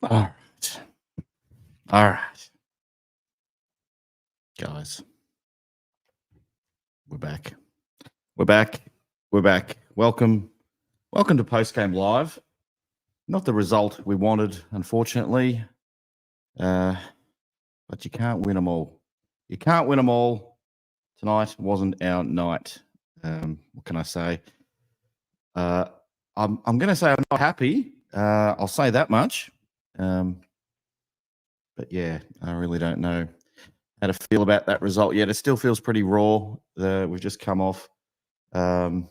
All right. All right. Guys, we're back. We're back. We're back. Welcome. Welcome to Postgame Live. Not the result we wanted, unfortunately. But you can't win them all. You can't win them all. Tonight wasn't our night. What can I say? I'm going to say I'm not happy. I'll say that much. But yeah, I really don't know how to feel about that result yet. It still feels pretty raw. We've just come off a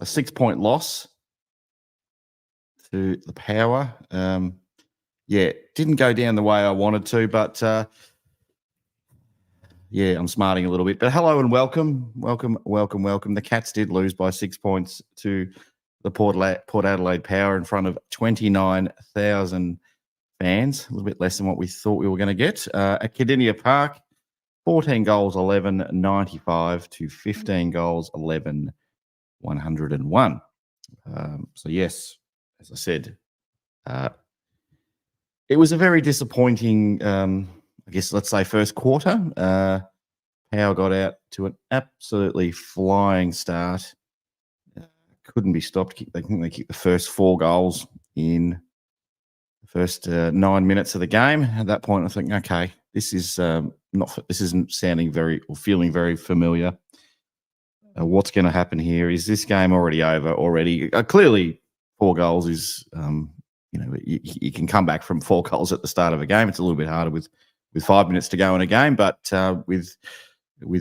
6-point loss to the Power. Yeah, didn't go down the way I wanted to, but yeah, I'm smarting a little bit. But hello and welcome. The Cats did lose by 6 points to the Port Adelaide Power in front of 29,000 fans, a little bit less than what we thought we were going to get. At Cardinia Park, 14 goals, 11, 95 to 15 goals, 11, 101. So yes, as I said, it was a very disappointing, I guess, let's say first quarter. Power got out to an absolutely flying start. Couldn't be stopped. I think they kicked the first 4 goals in the first 9 minutes of the game. At that point, I think, okay, this isn't sounding very or feeling very familiar. What's going to happen here? Is this game already over already? Clearly, 4 goals is, you can come back from 4 goals at the start of a game. It's a little bit harder with 5 minutes to go in a game, but with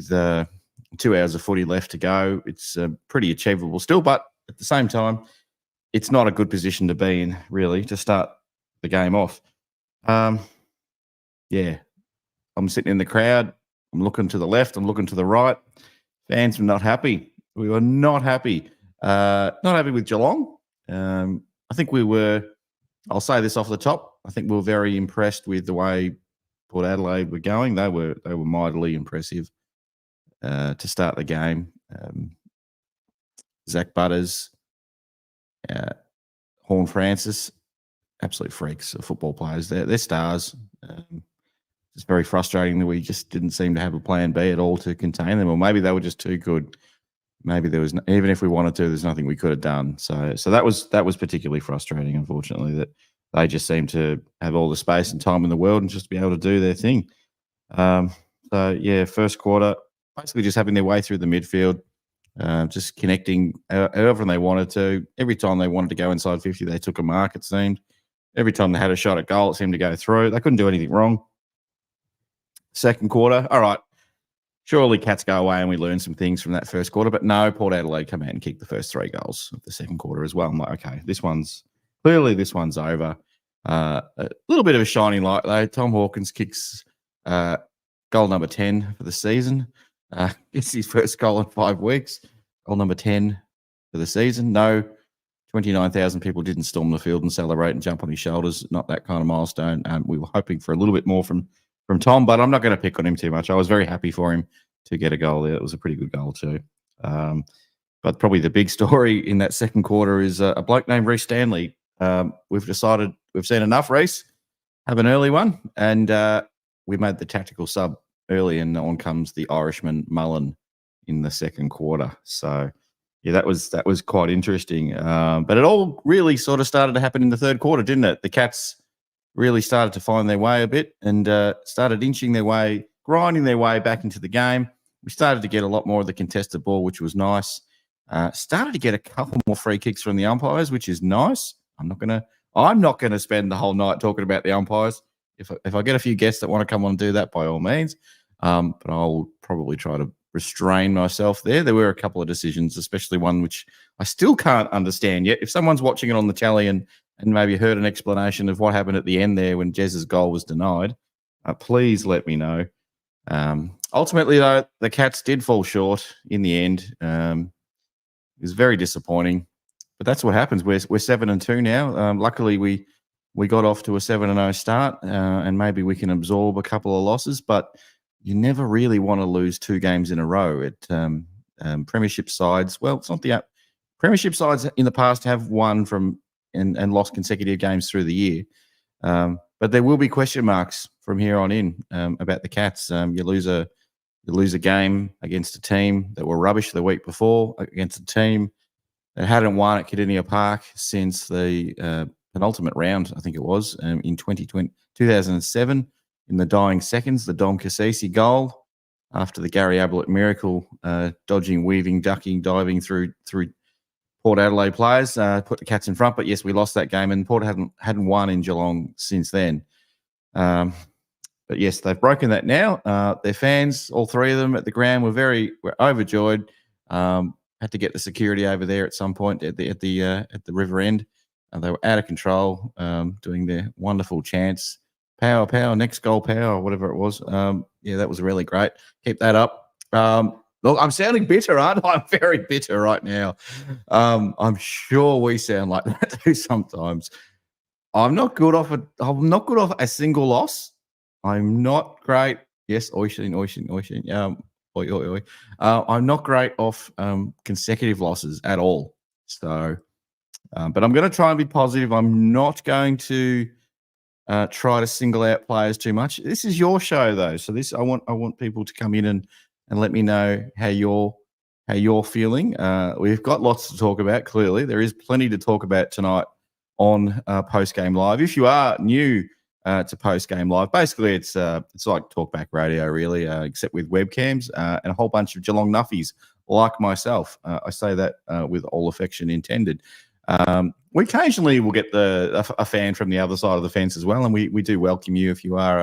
2 hours of footy left to go, it's pretty achievable still. But at the same time, it's not a good position to be in, really, to start the game off. Yeah, I'm sitting in the crowd. I'm looking to the left. I'm looking to the right. Fans were not happy. We were not happy. Not happy with Geelong. I think we were, I'll say this off the top, I think we were very impressed with the way Port Adelaide were going. They were mightily impressive to start the game. Zach Butters, Horn Francis, absolute freaks of football players. They're stars. It's very frustrating that we just didn't seem to have a plan B at all to contain them, or maybe they were just too good. Maybe there was, even if we wanted to, there's nothing we could have done. So that was particularly frustrating, unfortunately, that they just seemed to have all the space and time in the world and just be able to do their thing. So yeah, first quarter, basically just having their way through the midfield, just connecting however they wanted to. Every time they wanted to go inside 50, they took a mark, it seemed. Every time they had a shot at goal, it seemed to go through. They couldn't do anything wrong. Second quarter, all right, surely Cats go away and we learn some things from that first quarter. But no, Port Adelaide come out and kick the first 3 goals of the second quarter as well. I'm like, okay, this one's over. A little bit of a shining light, though. Tom Hawkins kicks goal number 10 for the season. It's his first goal in 5 weeks. Goal number 10 for the season. No, 29,000 people didn't storm the field and celebrate and jump on his shoulders. Not that kind of milestone. We were hoping for a little bit more from Tom, but I'm not going to pick on him too much. I was very happy for him to get a goal there. It was a pretty good goal too. But probably the big story in that second quarter is a bloke named Reece Stanley. We've decided we've seen enough, Reece. Have an early one. And we made the tactical sub early, and on comes the Irishman Mullen in the second quarter. So, yeah, that was quite interesting. But it all really sort of started to happen in the third quarter, didn't it? The Cats really started to find their way a bit and started inching their way, grinding their way back into the game. We started to get a lot more of the contested ball, which was nice. Started to get a couple more free kicks from the umpires, which is nice. I'm not gonna spend the whole night talking about the umpires. If I get a few guests that want to come on and do that, by all means. But I'll probably try to restrain myself there. There were a couple of decisions, especially one which I still can't understand yet. If someone's watching it on the tally and maybe heard an explanation of what happened at the end there when Jez's goal was denied, please let me know. Ultimately, though, the Cats did fall short in the end. It was very disappointing, but that's what happens. We're 7-2 now. Luckily, we got off to a 7-0 start, and maybe we can absorb a couple of losses, but you never really want to lose 2 games in a row at premiership sides. Well, it's not the premiership sides in the past have won from and lost consecutive games through the year. But there will be question marks from here on in about the Cats. You lose a game against a team that were rubbish the week before, against a team that hadn't won at Cardinia Park since the penultimate round, I think it was, in 2007, in the dying seconds, the Dom Cassisi goal after the Gary Ablett miracle, dodging, weaving, ducking, diving through Port Adelaide players, put the Cats in front. But yes, we lost that game, and Port hadn't won in Geelong since then. But yes, they've broken that now. Their fans, all three of them at the ground, were overjoyed. Had to get the security over there at some point at the river end. They were out of control, doing their wonderful chants, "Power, power, next goal, power," whatever it was. Yeah, that was really great. Keep that up. Look, I'm sounding bitter, aren't I? I'm very bitter right now. I'm sure we sound like that too sometimes. I'm not good off a single loss. I'm not great. Yes, oishin. Oi, oi, oi. I'm not great off consecutive losses at all. So, but I'm going to try and be positive. I'm not going to try to single out players too much. This is your show, though. So I want people to come in and let me know how you're feeling. We've got lots to talk about. Clearly, there is plenty to talk about tonight on Post Game Live. If you are new to Post Game Live, basically it's like talkback radio, really, except with webcams and a whole bunch of Geelong nuffies like myself. I say that with all affection intended. We occasionally will get a fan from the other side of the fence as well, and we do welcome you if you are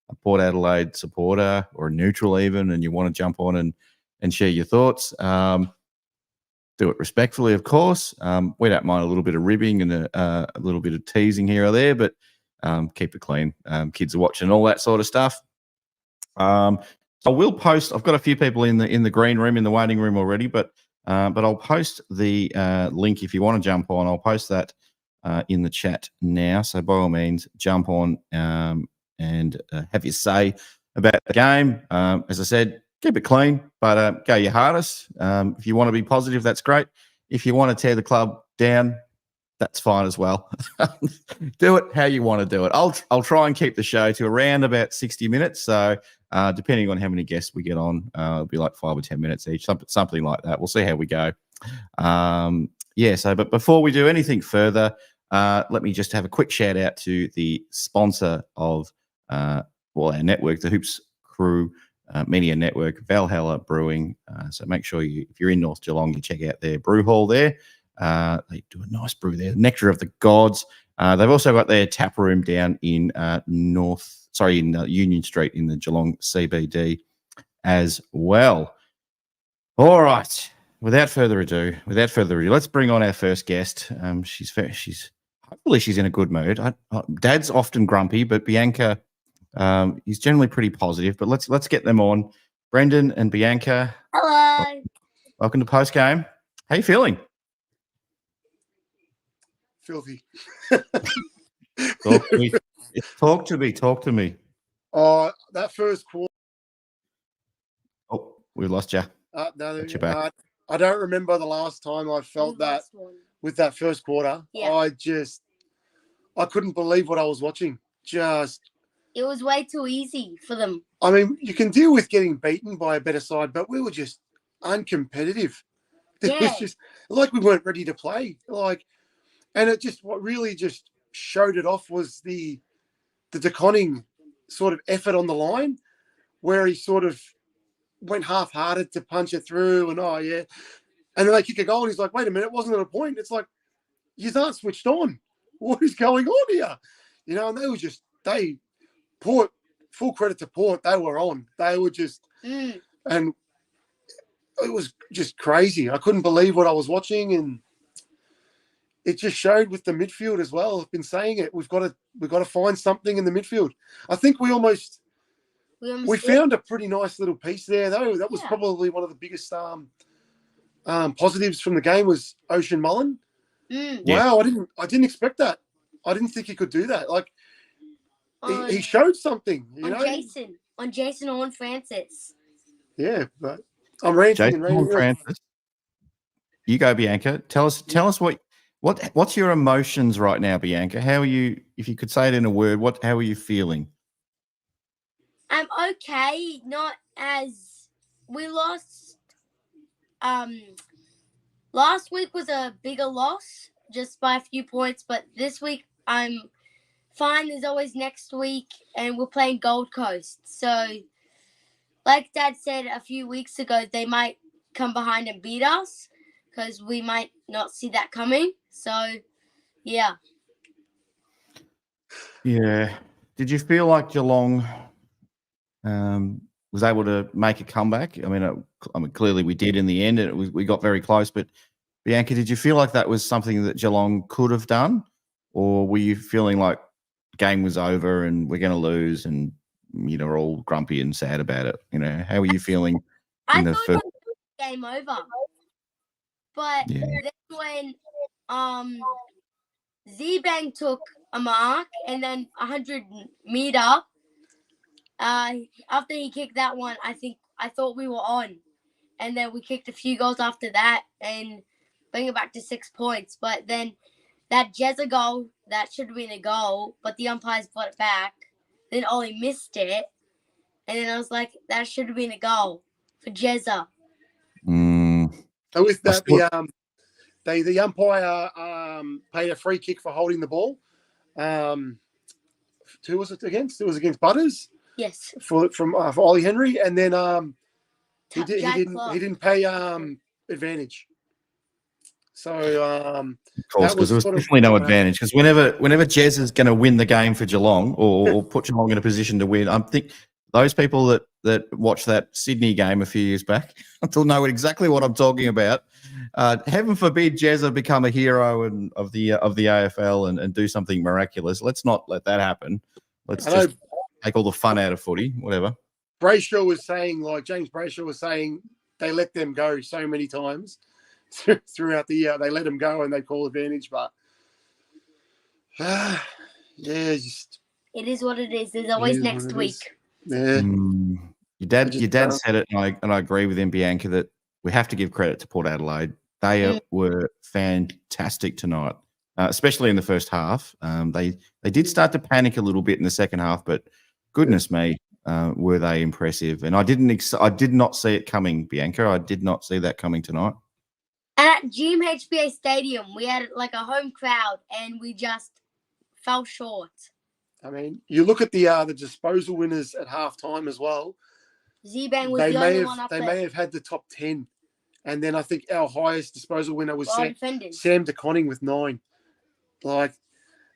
a Port Adelaide supporter or a neutral even, and you want to jump on and share your thoughts. Do it respectfully, of course. We don't mind a little bit of ribbing and a little bit of teasing here or there, but keep it clean. Kids are watching, all that sort of stuff. I will post. I've got a few people in the green room, in the waiting room already, but I'll post the link if you want to jump on. I'll post that in the chat now. So by all means, jump on and have your say about the game. As I said, keep it clean, but go your hardest. If you want to be positive, that's great. If you want to tear the club down, that's fine as well. Do it how you want to do it. I'll try and keep the show to around about 60 minutes. So depending on how many guests we get on, it'll be like 5 or 10 minutes each, something like that. We'll see how we go. But before we do anything further, let me just have a quick shout out to the sponsor of our network, the Hoops Crew Media Network, Valhalla Brewing. So make sure if you're in North Geelong, you check out their brew hall there. They do a nice brew there, Nectar of the Gods. They've also got their tap room down in Union Street in the Geelong CBD as well. All right. Without further ado, let's bring on our first guest. Hopefully she's in a good mood. Dad's often grumpy, but Bianca, he's generally pretty positive. But let's get them on. Brendan and Bianca. Hello. Welcome to Post Game. How you feeling? Filthy. Talk to me. That first quarter. Oh, we lost you. No, got you back. I don't remember the last time I felt that with that first quarter. Yeah. I couldn't believe what I was watching. It was way too easy for them. I mean, you can deal with getting beaten by a better side, but we were just uncompetitive. It was just like we weren't ready to play. And what really just showed it off was the De Koning sort of effort on the line, where he sort of went half-hearted to punch it through, and and then they kick a goal, and he's like, "Wait a minute, wasn't it a point?" It's like, you aren't switched on. What is going on here? And Port, full credit to Port, they were on. They were just, and it was just crazy. I couldn't believe what I was watching, and it just showed with the midfield as well. I've been saying it. We've got to find something in the midfield. I think we found a pretty nice little piece there, though. That was probably one of the biggest positives from the game was Ocean Mullen. Wow, I didn't expect that. I didn't think he could do that. He showed something. On Jason or on Francis. Yeah, but I'm ranting and ranting. Francis. You go, Bianca. Tell us what What's your emotions right now, Bianca? How are you? If you could say it in a word, how are you feeling? I'm okay. Not as we lost. Last week was a bigger loss, just by a few points. But this week I'm fine. There's always next week, and we're playing Gold Coast. So, like Dad said a few weeks ago, they might come behind and beat us because we might not see that coming. So, yeah. Yeah. Did you feel like Geelong was able to make a comeback? I mean, clearly we did in the end, and we got very close. But Bianca, did you feel like that was something that Geelong could have done, or were you feeling like game was over and we're going to lose, and we're all grumpy and sad about it? How were you feeling I in the thought first? it was game over, but Yeah. then when Z-Bang took a mark and then 100-meter, after he kicked that one, I thought we were on, and then we kicked a few goals after that and bring it back to 6 points. But then that Jezza goal, that should have been a goal, but the umpires brought it back. Then Ollie missed it, and then I was like, that should have been a goal for Jezza. And with that, the umpire paid a free kick for holding the ball. Who was it against? It was against Butters. Yes. For Ollie Henry, and then he didn't pay advantage. So of course, because there was definitely no advantage. Because whenever Jez is going to win the game for Geelong or put Geelong in a position to win, I think those people that watched that Sydney game a few years back will know exactly what I'm talking about. Heaven forbid Jez become a hero of the AFL and do something miraculous. Let's not let that happen. Let's just take all the fun out of footy, whatever. Brayshaw was saying, James Brayshaw was saying, they let them go so many times throughout the year. They let them go and they call advantage, but it is what it is. There's always next week. Yeah. Your dad said it, and I agree with him, Bianca, that we have to give credit to Port Adelaide. They were fantastic tonight, especially in the first half. They did start to panic a little bit in the second half, but goodness me, were they impressive? And I did not see it coming, Bianca. I did not see that coming tonight. And at GMHBA Stadium, we had like a home crowd, and we just fell short. I mean, you look at the disposal winners at halftime as well. Z-Bang was the only one up there. They may have had the top 10. And then I think our highest disposal winner was Sam DeConning with 9.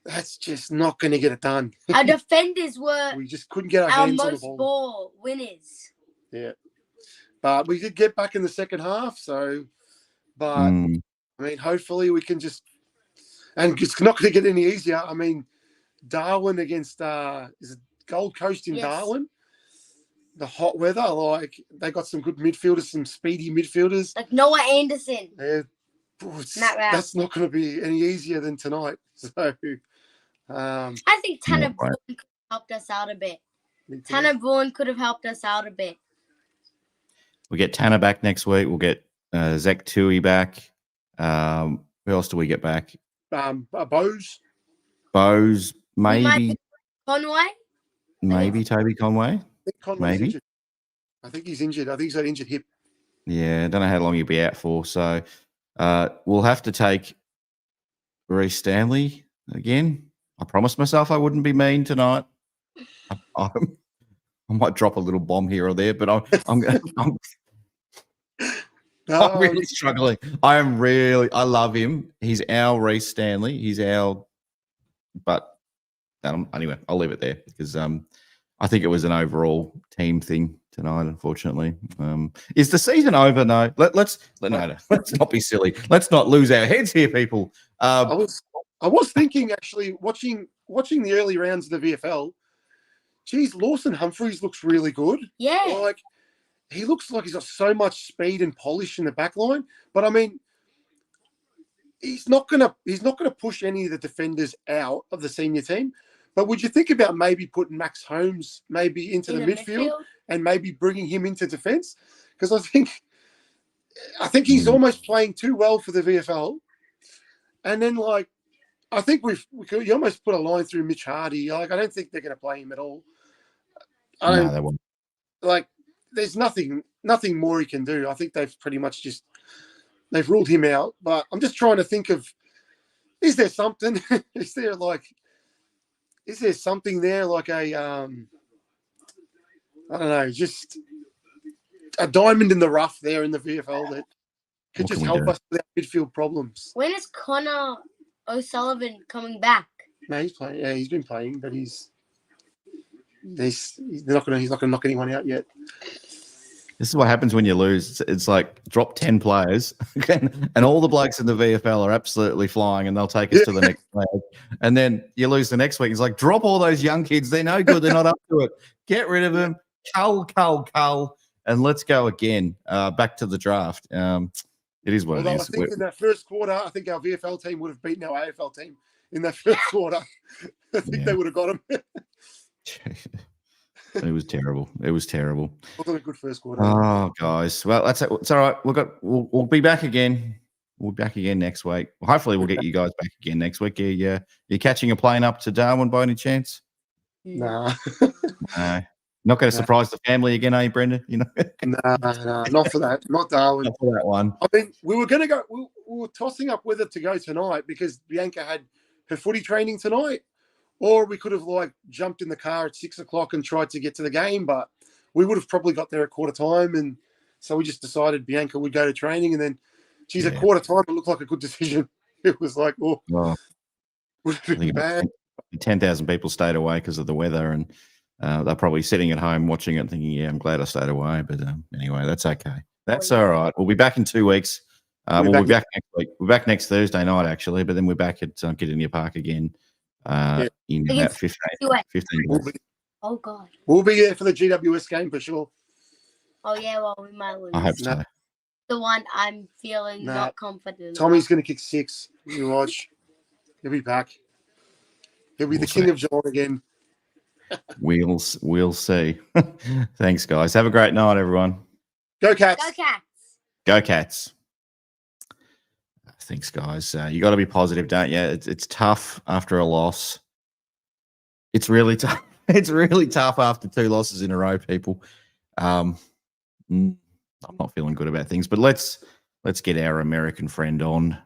That's just not going to get it done. Our defenders were we just couldn't get our hands on the ball. Ball winners. Yeah. But we did get back in the second half. So, I mean, hopefully we can just, and it's not going to get any easier. I mean, Darwin against is it Gold Coast in Darwin? The hot weather, they got some good midfielders, some speedy midfielders. Like Noah Anderson. Yeah. That's not going to be any easier than tonight. So, I think Tanner Vaughan could have helped us out a bit. Tanner Vaughan could have helped us out a bit. We'll get Tanner back next week. We'll get Zach Tui back. Who else do we get back? Bose, maybe. Conway? Maybe Toby Conway. Maybe. I think he's injured. I think he's got an injured hip. Yeah, I don't know how long he'll be out for. So we'll have to take Reece Stanley again. I promised myself I wouldn't be mean tonight. I might drop a little bomb here or there, but I'm really struggling. I love him. He's our Reece Stanley. But anyway, I'll leave it there because I think it was an overall team thing tonight, unfortunately. Is the season over? No. Let's not be silly. Let's not lose our heads here, people. I was thinking, actually, watching the early rounds of the VFL, geez, Lawson Humphreys looks really good. Yeah. He looks like he's got so much speed and polish in the back line. But, I mean, he's not gonna push any of the defenders out of the senior team. But would you think about maybe putting Max Holmes maybe into the midfield and maybe bringing him into defence? Because I think he's almost playing too well for the VFL. And then, like, I think you almost put a line through Mitch Hardy. Like, I don't think they're going to play him at all. No, they won't. Like, there's nothing more he can do. I think they've pretty much they've ruled him out. But I'm just trying to think of, is there something? is there something there, like a I don't know, just a diamond in the rough there in the VFL that could just help us with our midfield problems? When is Connor O'Sullivan coming back? No, he's playing. Yeah, he's been playing, but he's not going to knock anyone out yet. This is what happens when you lose. It's like drop 10 players and all the blokes in the VFL are absolutely flying and they'll take us to the next leg. And then you lose the next week. It's like, drop all those young kids. They're no good. They're not up to it. Get rid of them. Cull. And let's go again. Back to the draft. It is what Although it is. I think in that first quarter, I think our VFL team would have beaten our AFL team in that first quarter. I think they would have got them. It was terrible. It wasn't a good first quarter. Oh, guys. Well, it's all right. We'll be back again. We'll be back again next week. Well, hopefully, we'll get you guys back again next week. You're catching a plane up to Darwin by any chance? Nah. No. Not going to surprise the family again, are you, Brendan? You know? Nah, not for that. Not Darwin. Not for that one. I mean, we were going to go. We were tossing up whether to go tonight because Bianca had her footy training tonight, or we could have jumped in the car at 6 o'clock and tried to get to the game, but we would have probably got there at quarter time, and so we just decided Bianca would go to training, and then, geez, at quarter time it looked like a good decision. It was like, would have been bad. 10,000 people stayed away because of the weather, and they're probably sitting at home watching it thinking, yeah, I'm glad I stayed away. But anyway, that's okay. That's all right. We'll be back in 2 weeks. We'll be back next week. We're back next Thursday night, actually, but then we're back at Gideon Park again in about 15 days. Oh, God. We'll be there for the GWS game for sure. Oh, yeah, well, we might lose. I hope so. The one I'm feeling not confident Tommy's going to kick 6. You watch. He'll be back. He'll be the king of Geelong again. We'll see. Thanks, guys. Have a great night, everyone. Go Cats. Go Cats. Go Cats. Thanks, guys. You got to be positive, don't you? It's tough after a loss. It's really tough. It's really tough after 2 losses in a row, people. I'm not feeling good about things, but let's get our American friend on,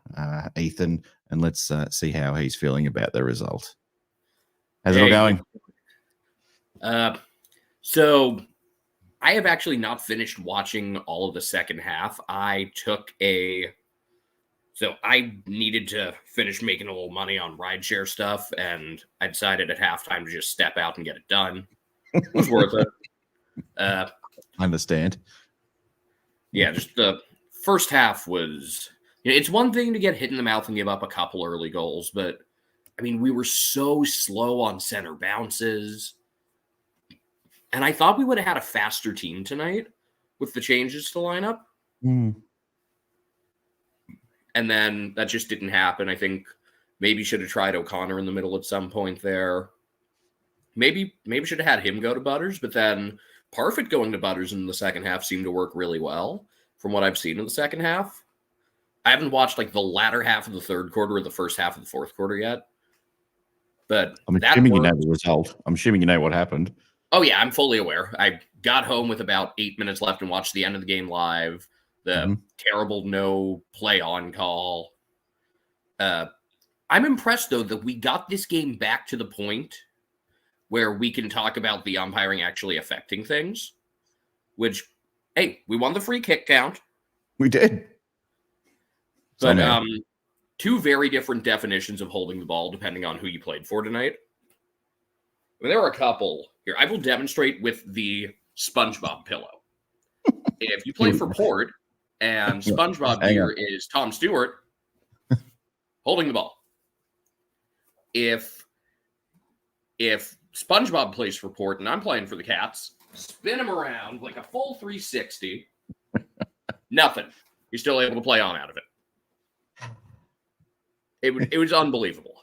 Ethan, and let's see how he's feeling about the result. How's it all going? So I have actually not finished watching all of the second half. I needed to finish making a little money on rideshare stuff, and I decided at halftime to just step out and get it done. It was worth it. I understand. Yeah, just the first half was... it's one thing to get hit in the mouth and give up a couple early goals, but, I mean, we were so slow on center bounces. And I thought we would have had a faster team tonight with the changes to lineup. Mm. And then that just didn't happen. I think maybe should have tried O'Connor in the middle at some point there. Maybe should have had him go to Butters, but then Parfit going to Butters in the second half seemed to work really well from what I've seen in the second half. I haven't watched the latter half of the third quarter or the first half of the fourth quarter yet. But I'm assuming you know the result. I'm assuming you know what happened. Oh, yeah, I'm fully aware. I got home with about 8 minutes left and watched the end of the game live. The terrible no play on call. I'm impressed, though, that we got this game back to the point where we can talk about the umpiring actually affecting things. Which, hey, we won the free kick count. We did. But 2 very different definitions of holding the ball depending on who you played for tonight. I mean, there are a couple here. I will demonstrate with the SpongeBob pillow. If you play for Port and SpongeBob here is Tom Stewart holding the ball. If SpongeBob plays for Port and I'm playing for the Cats, spin him around like a full 360. Nothing. You're still able to play on out of it. It was unbelievable.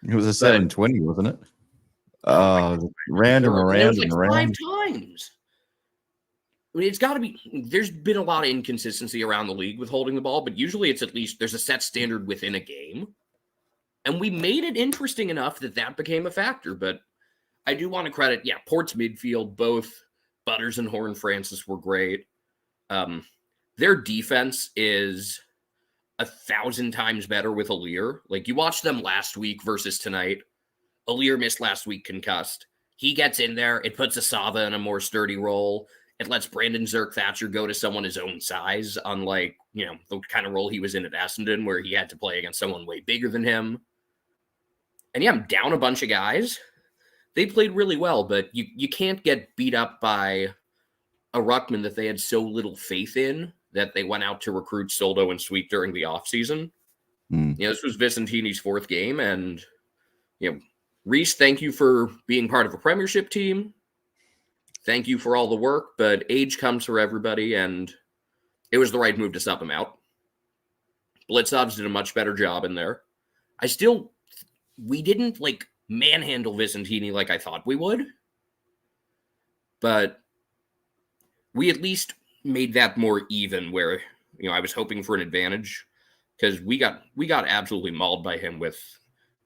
It was a 720, wasn't it? Round and around and around. 5 times. I mean, it's got to be. There's been a lot of inconsistency around the league with holding the ball, but usually it's at least there's a set standard within a game. And we made it interesting enough that became a factor. But I do want to credit, Port's midfield, both Butters and Horne-Francis were great. Their defense is 1,000 times better with Aliir. Like, you watched them last week versus tonight. Aliir missed last week concussed. He gets in there. It puts Asava in a more sturdy role. It lets Brandon Zerk-Thatcher go to someone his own size, unlike, the kind of role he was in at Essendon where he had to play against someone way bigger than him. And I'm down a bunch of guys. They played really well, but you can't get beat up by a ruckman that they had so little faith in that they went out to recruit Soldo and Sweet during the offseason. This was Vicentini's 4th game, and, Reese, thank you for being part of a premiership team. Thank you for all the work, but age comes for everybody, and it was the right move to sub him out. Blitzovs did a much better job in there. We didn't, manhandle Vicentini like I thought we would, but we at least made that more even where, I was hoping for an advantage because we got absolutely mauled by him with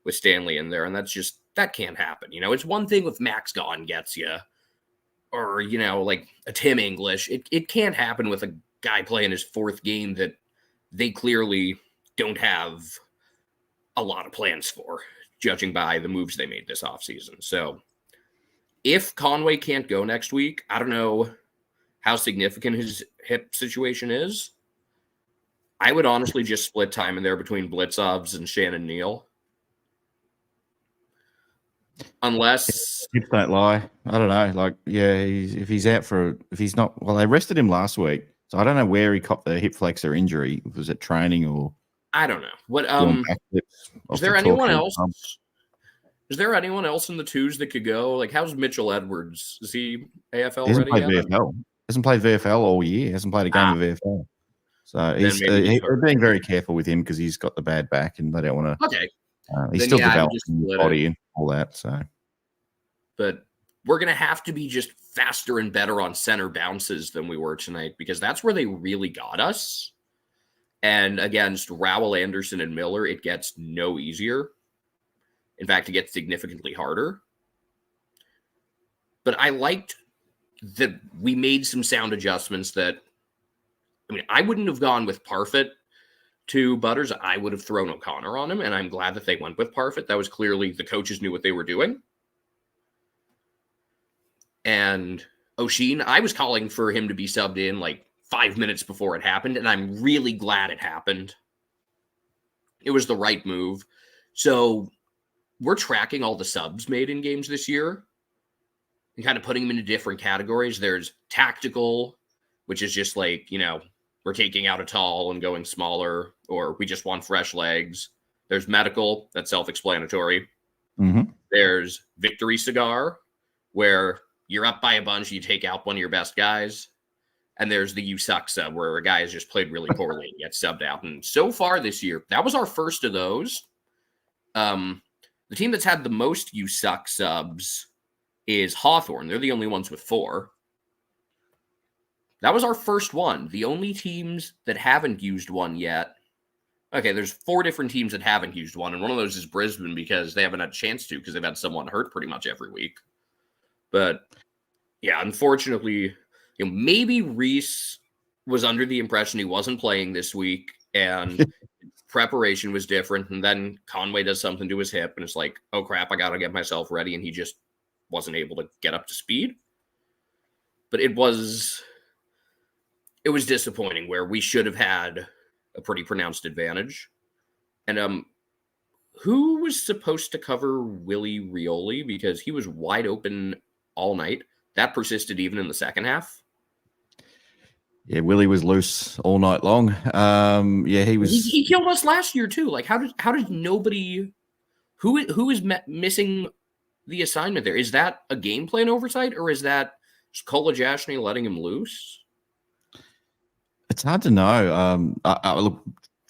Stanley in there, and that can't happen. It's one thing if Max Gaughan gets you, or, a Tim English. It can't happen with a guy playing his 4th game that they clearly don't have a lot of plans for, judging by the moves they made this offseason. So if Conway can't go next week, I don't know how significant his hip situation is. I would honestly just split time in there between Blitzovs and Shannon Neal. Unless hips don't lie. I don't know. If he's out if he's not, well, they rested him last week, so I don't know where he caught the hip flexor injury. Was it training or? I don't know. What is there anyone else? Is there anyone else in the 2s that could go? Like, how's Mitchell Edwards? Is he AFL Hasn't ready played yet? VFL. Hasn't played VFL all year. Hasn't played a game of VFL. So they're being very careful with him because he's got the bad back, and they don't want to. Okay. He's still developing his body and all that. So, but we're gonna have to be just faster and better on center bounces than we were tonight, because that's where they really got us. And against Rowell, Anderson, and Miller, it gets no easier. In fact, it gets significantly harder. But I liked that we made some sound adjustments that, I wouldn't have gone with Parfit to Butters. I would have thrown O'Connor on him, and I'm glad that they went with Parfit. That was clearly the coaches knew what they were doing. And O'Sheen, I was calling for him to be subbed in 5 minutes before it happened, and I'm really glad it happened. It was the right move. So we're tracking all the subs made in games this year and kind of putting them into different categories. There's tactical, which is just we're taking out a tall and going smaller, or we just want fresh legs. There's medical, that's self-explanatory. Mm-hmm. There's victory cigar, where you're up by a bunch, you take out one of your best guys. And there's the you suck sub, where a guy has just played really poorly and gets subbed out. And so far this year, that was our first of those. The team that's had the most you suck subs is Hawthorn. They're the only ones with 4. That was our first one. The only teams that haven't used one yet. Okay, there's 4 different teams that haven't used one, and one of those is Brisbane because they haven't had a chance to, because they've had someone hurt pretty much every week. But yeah, unfortunately, maybe Reese was under the impression he wasn't playing this week, and preparation was different, and then Conway does something to his hip, and it's like, oh crap, I gotta get myself ready, and he just wasn't able to get up to speed. But it was disappointing, where we should have had a pretty pronounced advantage. And who was supposed to cover Willie Rioli? Because he was wide open all night. That persisted even in the second half. Yeah, Willie was loose all night long. He was. He killed us last year too. How did nobody? Who is missing the assignment there? Is that a game plan oversight, or is that just Kolajashny letting him loose? It's hard to know. I look,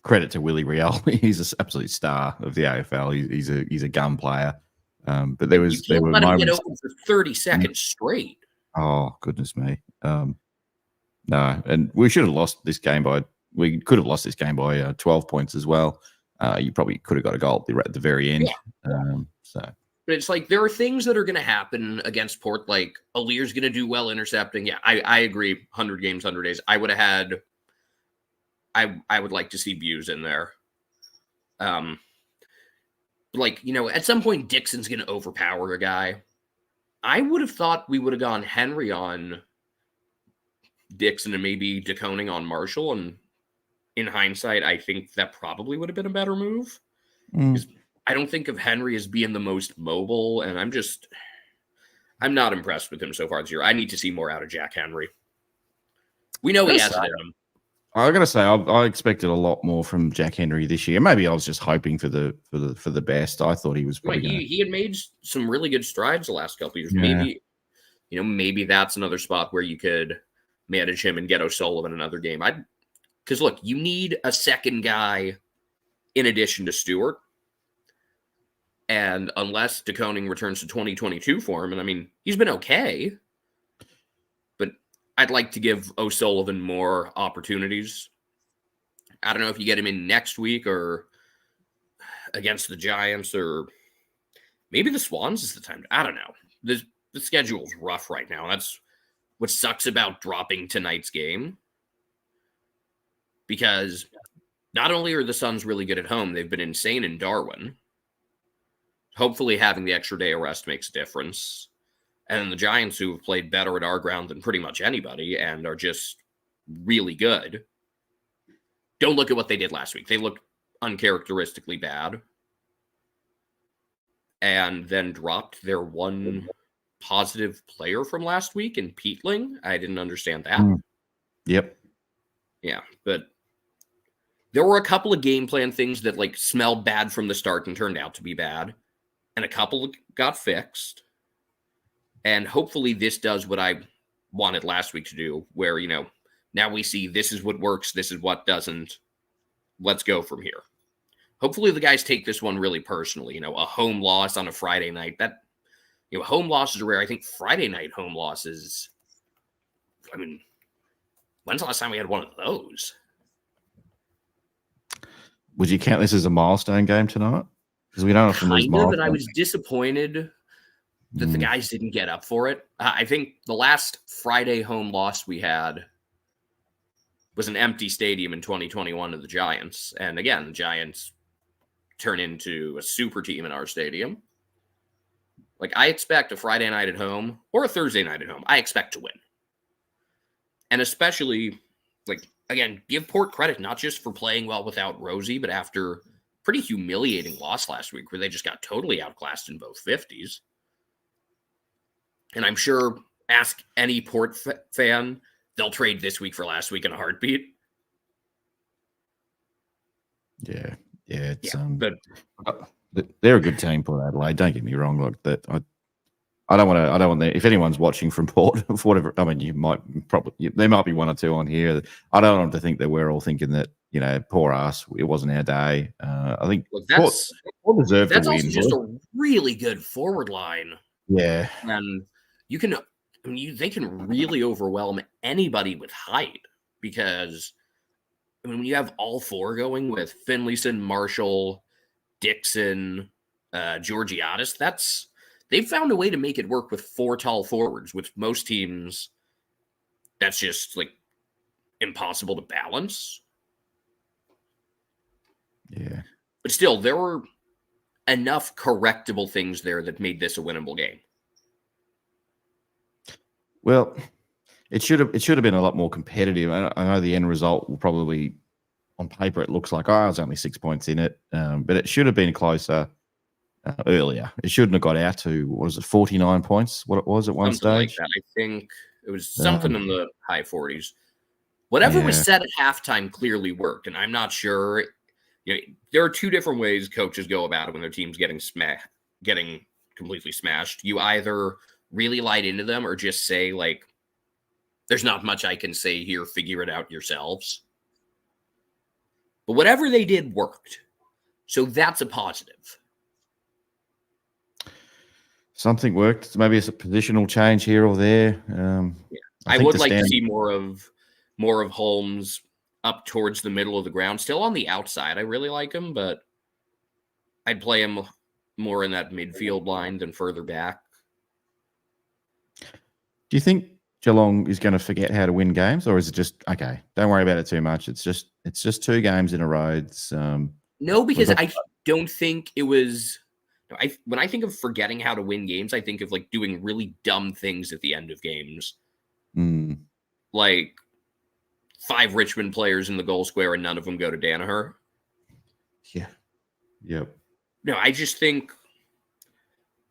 credit to Willie Rioli. He's an absolute star of the AFL. He's a gun player. But there were moments. Get open for 30 seconds straight. Oh goodness me. No, and we should have lost this game by. We could have lost this game by 12 points as well. you probably could have got a goal at the very end. But it's like there are things that are going to happen against Port. Like Alir's going to do well intercepting. Yeah, I agree. 100 games, 100 days. I would have had. I would like to see Buse in there. At some point Dixon's going to overpower a guy. I would have thought we would have gone Henry on Dixon and maybe DeConing on Marshall. And in hindsight, I think that probably would have been a better move. I don't think of Henry as being the most mobile, and I'm not impressed with him so far this year. I need to see more out of Jack Henry. We know he has it in him. I got to say, I expected a lot more from Jack Henry this year. Maybe I was just hoping for the best. I thought he was probably he had made some really good strides the last couple of years. Yeah. Maybe that's another spot where you could manage him and get O'Sullivan another game. Because look, you need a second guy in addition to Stewart. And unless DeConing returns to 2022 form, and I mean, he's been okay, but I'd like to give O'Sullivan more opportunities. I don't know if you get him in next week or against the Giants or maybe the Swans is the time. I don't know. The schedule's rough right now. That's what sucks about dropping tonight's game. Because not only are the Suns really good at home, they've been insane in Darwin. Hopefully having the extra day of rest makes a difference. And then the Giants, who have played better at our ground than pretty much anybody and are just really good. Don't look at what they did last week. They looked uncharacteristically bad. And then dropped their one positive player from last week in Peatling. I didn't understand that. Yep. Yeah, but there were a couple of game plan things that smelled bad from the start and turned out to be bad. And a couple got fixed. And hopefully this does what I wanted last week to do, where, now we see this is what works, this is what doesn't. Let's go from here. Hopefully the guys take this one really personally. A home loss on a Friday night. Home losses are rare. I think Friday night home losses, when's the last time we had one of those? Would you count this as a milestone game tonight? Because we don't often lose milestones. But I was disappointed that the guys didn't get up for it. I think the last Friday home loss we had was an empty stadium in 2021 to the Giants. And again, the Giants turn into a super team in our stadium. I expect a Friday night at home or a Thursday night at home. I expect to win. And especially, again, give Port credit, not just for playing well without Rosie, but after pretty humiliating loss last week where they just got totally outclassed in both 50s. And I'm sure, ask any Port fan, they'll trade this week for last week in a heartbeat. Yeah. It's, but they're a good team, Port Adelaide. Don't get me wrong. Look, that I don't want to. If anyone's watching from Port, for whatever, you might there might be one or two on here. I don't want them to think that we're all thinking that poor us. It wasn't our day. I think Port deserved to win. That's also just a really good forward line. Yeah, and you can. They can really overwhelm anybody with height because when you have all four going with Finlayson, Marshall, Dixon, Georgiadis, they've found a way to make it work with four tall forwards, which most teams, that's just impossible to balance. Yeah. But still, there were enough correctable things there that made this a winnable game. Well, it should have been a lot more competitive. I know the end result will probably, on paper, it looks like, I was only 6 points in it, but it should have been closer earlier. It shouldn't have got out to, what was it, 49 points, what it was at one something stage? Like that. I think it was something in the high 40s. Whatever was said at halftime clearly worked, and I'm not sure. There are two different ways coaches go about it when their team's getting completely smashed. You either really light into them or just say, there's not much I can say here, figure it out yourselves. But whatever they did worked. So that's a positive. Something worked. Maybe it's a positional change here or there. I would like to see more of Holmes up towards the middle of the ground. Still on the outside, I really like him, but I'd play him more in that midfield line than further back. Do you think Geelong is going to forget how to win games, or is it just okay? Don't worry about it too much. It's just 2 games in a row. It's no, because I don't think it was. When I think of forgetting how to win games, I think of like doing really dumb things at the end of games, like 5 Richmond players in the goal square and none of them go to Danaher. Yeah. Yep. No, I just think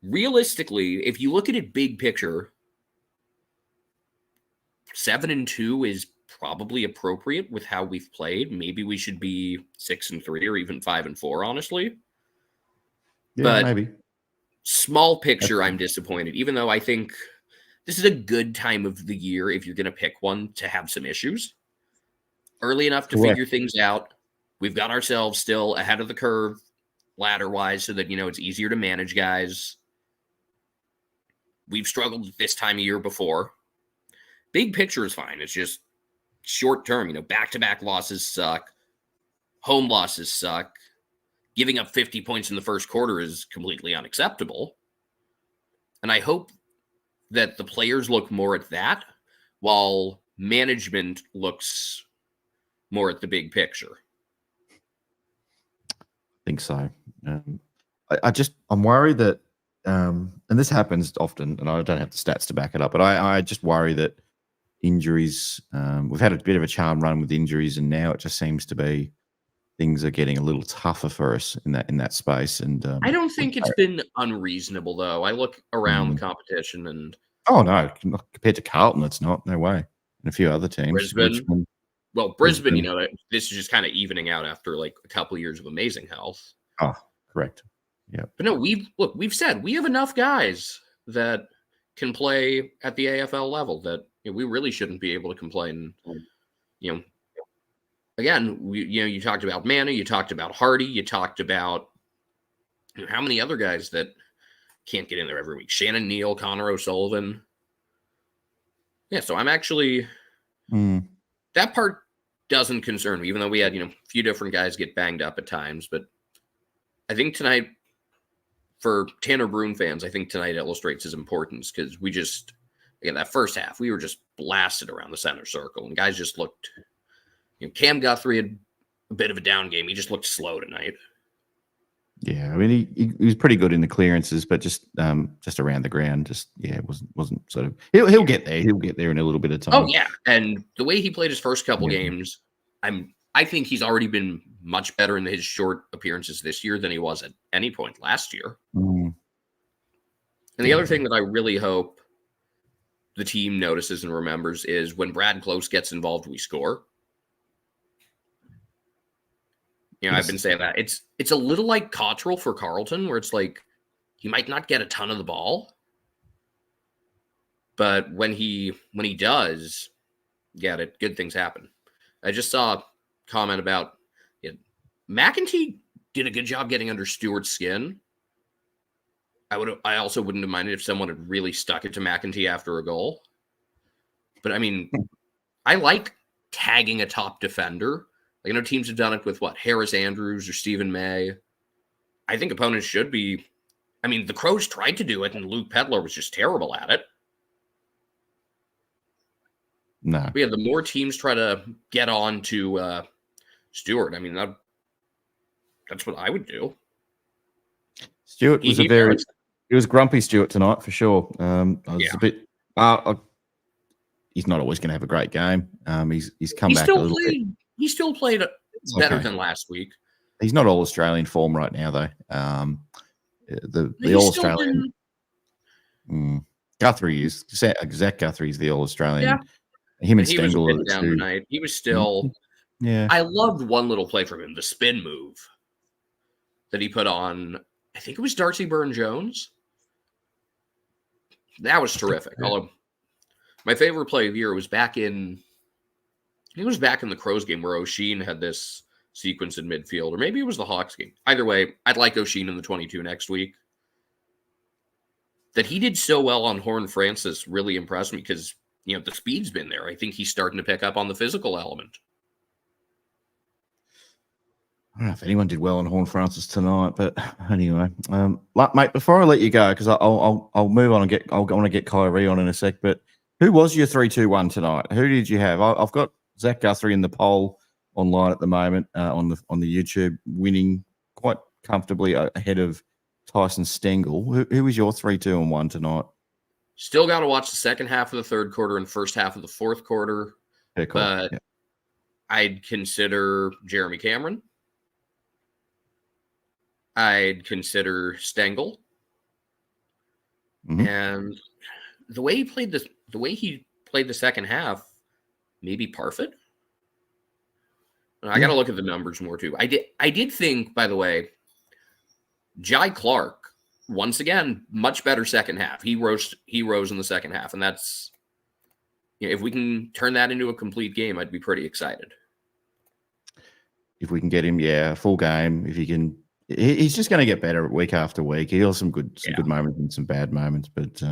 realistically, if you look at it big picture, 7-2 is probably appropriate with how we've played. Maybe we should be 6-3 or even 5-4, honestly. Yeah, but maybe. Small picture, I'm disappointed, even though I think this is a good time of the year if you're going to pick one to have some issues. Early enough to figure things out. We've got ourselves still ahead of the curve ladder-wise so that, it's easier to manage guys. We've struggled this time of year before. Big picture is fine. It's just short term, back-to-back losses suck. Home losses suck. Giving up 50 points in the first quarter is completely unacceptable. And I hope that the players look more at that while management looks more at the big picture. I think so. I'm worried that, and this happens often, and I don't have the stats to back it up, but I just worry that injuries, we've had a bit of a charm run with injuries, and now it just seems to be things are getting a little tougher for us in that space. And I don't think it's been unreasonable, though. I look around the competition and no, compared to Carlton, it's not. No way. And a few other teams. Brisbane, Brisbane, this is just kind of evening out after like a couple of years of amazing health. Oh, correct. Yeah. But no, we've said we have enough guys that can play at the AFL level that we really shouldn't be able to complain. Again, you talked about Mana, you talked about Hardy, you talked about how many other guys that can't get in there every week. Shannon Neal, Connor O'Sullivan. Yeah, so I'm actually that part doesn't concern me, even though we had a few different guys get banged up at times. But I think tonight, for Tanner Bruin fans, I think tonight illustrates his importance because we just, again, that first half, we were just blasted around the center circle, and guys just looked. Cam Guthrie had a bit of a down game. He just looked slow tonight. Yeah, I mean, he was pretty good in the clearances, but just around the ground, wasn't sort of. He'll get there. He'll get there in a little bit of time. Oh yeah, and the way he played his first couple games, I think he's already been much better in his short appearances this year than he was at any point last year. And the other thing that I really hope the team notices and remembers is when Brad Close gets involved, we score. I've been saying that. It's a little like Cottrell for Carlton, where it's like he might not get a ton of the ball, but when he does get it, good things happen. I just saw a comment about McEntee did a good job getting under Stewart's skin. I also wouldn't have minded if someone had really stuck it to McEntee after a goal. But I mean, I like tagging a top defender. Like, I know teams have done it with Harris Andrews or Stephen May. I think opponents should be. I mean, the Crows tried to do it, and Luke Pedler was just terrible at it. No. But yeah, the more teams try to get on to Stewart, I mean, that's what I would do. Stewart was he was grumpy Stewart tonight for sure. I was a bit. He's not always going to have a great game. He's come back a little bit. He still played better than last week. He's not all Australian form right now, though. The all Australian. Guthrie is Zach Guthrie is the all Australian. Yeah. Him and Stengel was down tonight. He was still. Yeah. I loved one little play from him, the spin move that he put on. I think it was Darcy Byrne-Jones. That was terrific. Although my favorite play of the year was back in the Crows game where O'Sheen had this sequence in midfield, or maybe it was the Hawks game. Either way, I'd like O'Sheen in the 22 next week. That he did so well on Horn Francis really impressed me because, the speed's been there. I think he's starting to pick up on the physical element. I don't know if anyone did well on Horn Francis tonight, but anyway, mate. Before I let you go, because I'll move on and I want to get Kyrie on in a sec. But who was your 3-2-1 tonight? Who did you have? I've got Zach Guthrie in the poll online at the moment on the YouTube, winning quite comfortably ahead of Tyson Stengel. Who was your 3-2-1 tonight? Still got to watch the second half of the third quarter and first half of the fourth quarter. Yeah, cool. But I'd consider Jeremy Cameron. I'd consider Stengel. Mhm. And the way he played the second half, maybe Parfit. I got to look at the numbers more too. I did think, by the way, Jai Clark, once again, much better second half. He rose in the second half, and that's, if we can turn that into a complete game, I'd be pretty excited. If we can get him, a full game. If he can, he's just going to get better week after week. He'll have some good moments and some bad moments, but